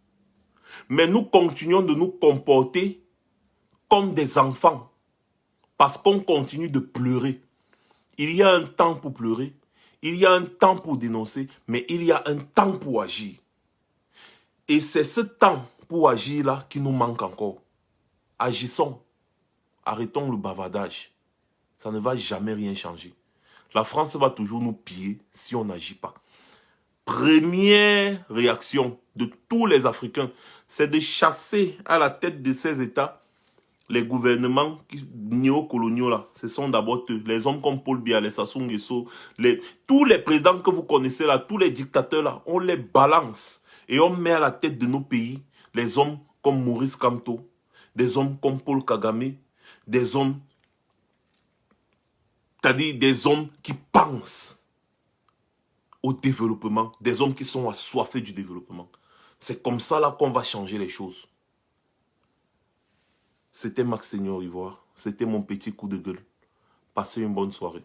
A: Mais nous continuons de nous comporter comme des enfants. Parce qu'on continue de pleurer. Il y a un temps pour pleurer. Il y a un temps pour dénoncer. Mais il y a un temps pour agir. Et c'est ce temps pour agir là qui nous manque encore. Agissons. Arrêtons le bavardage. Ça ne va jamais rien changer. La France va toujours nous piller si on n'agit pas. Première réaction de tous les Africains, c'est de chasser à la tête de ces États les gouvernements néocoloniaux là. Ce sont d'abord eux, les hommes comme Paul Biya, les Sassou Nguesso, tous les présidents que vous connaissez là, tous les dictateurs là, on les balance et on met à la tête de nos pays les hommes comme Maurice Kamto, des hommes comme Paul Kagame, des hommes, c'est-à-dire des hommes qui pensent au développement, des hommes qui sont assoiffés du développement. C'est comme ça là qu'on va changer les choses. C'était Max Seigneur Ivoire. C'était mon petit coup de gueule. Passez une bonne soirée.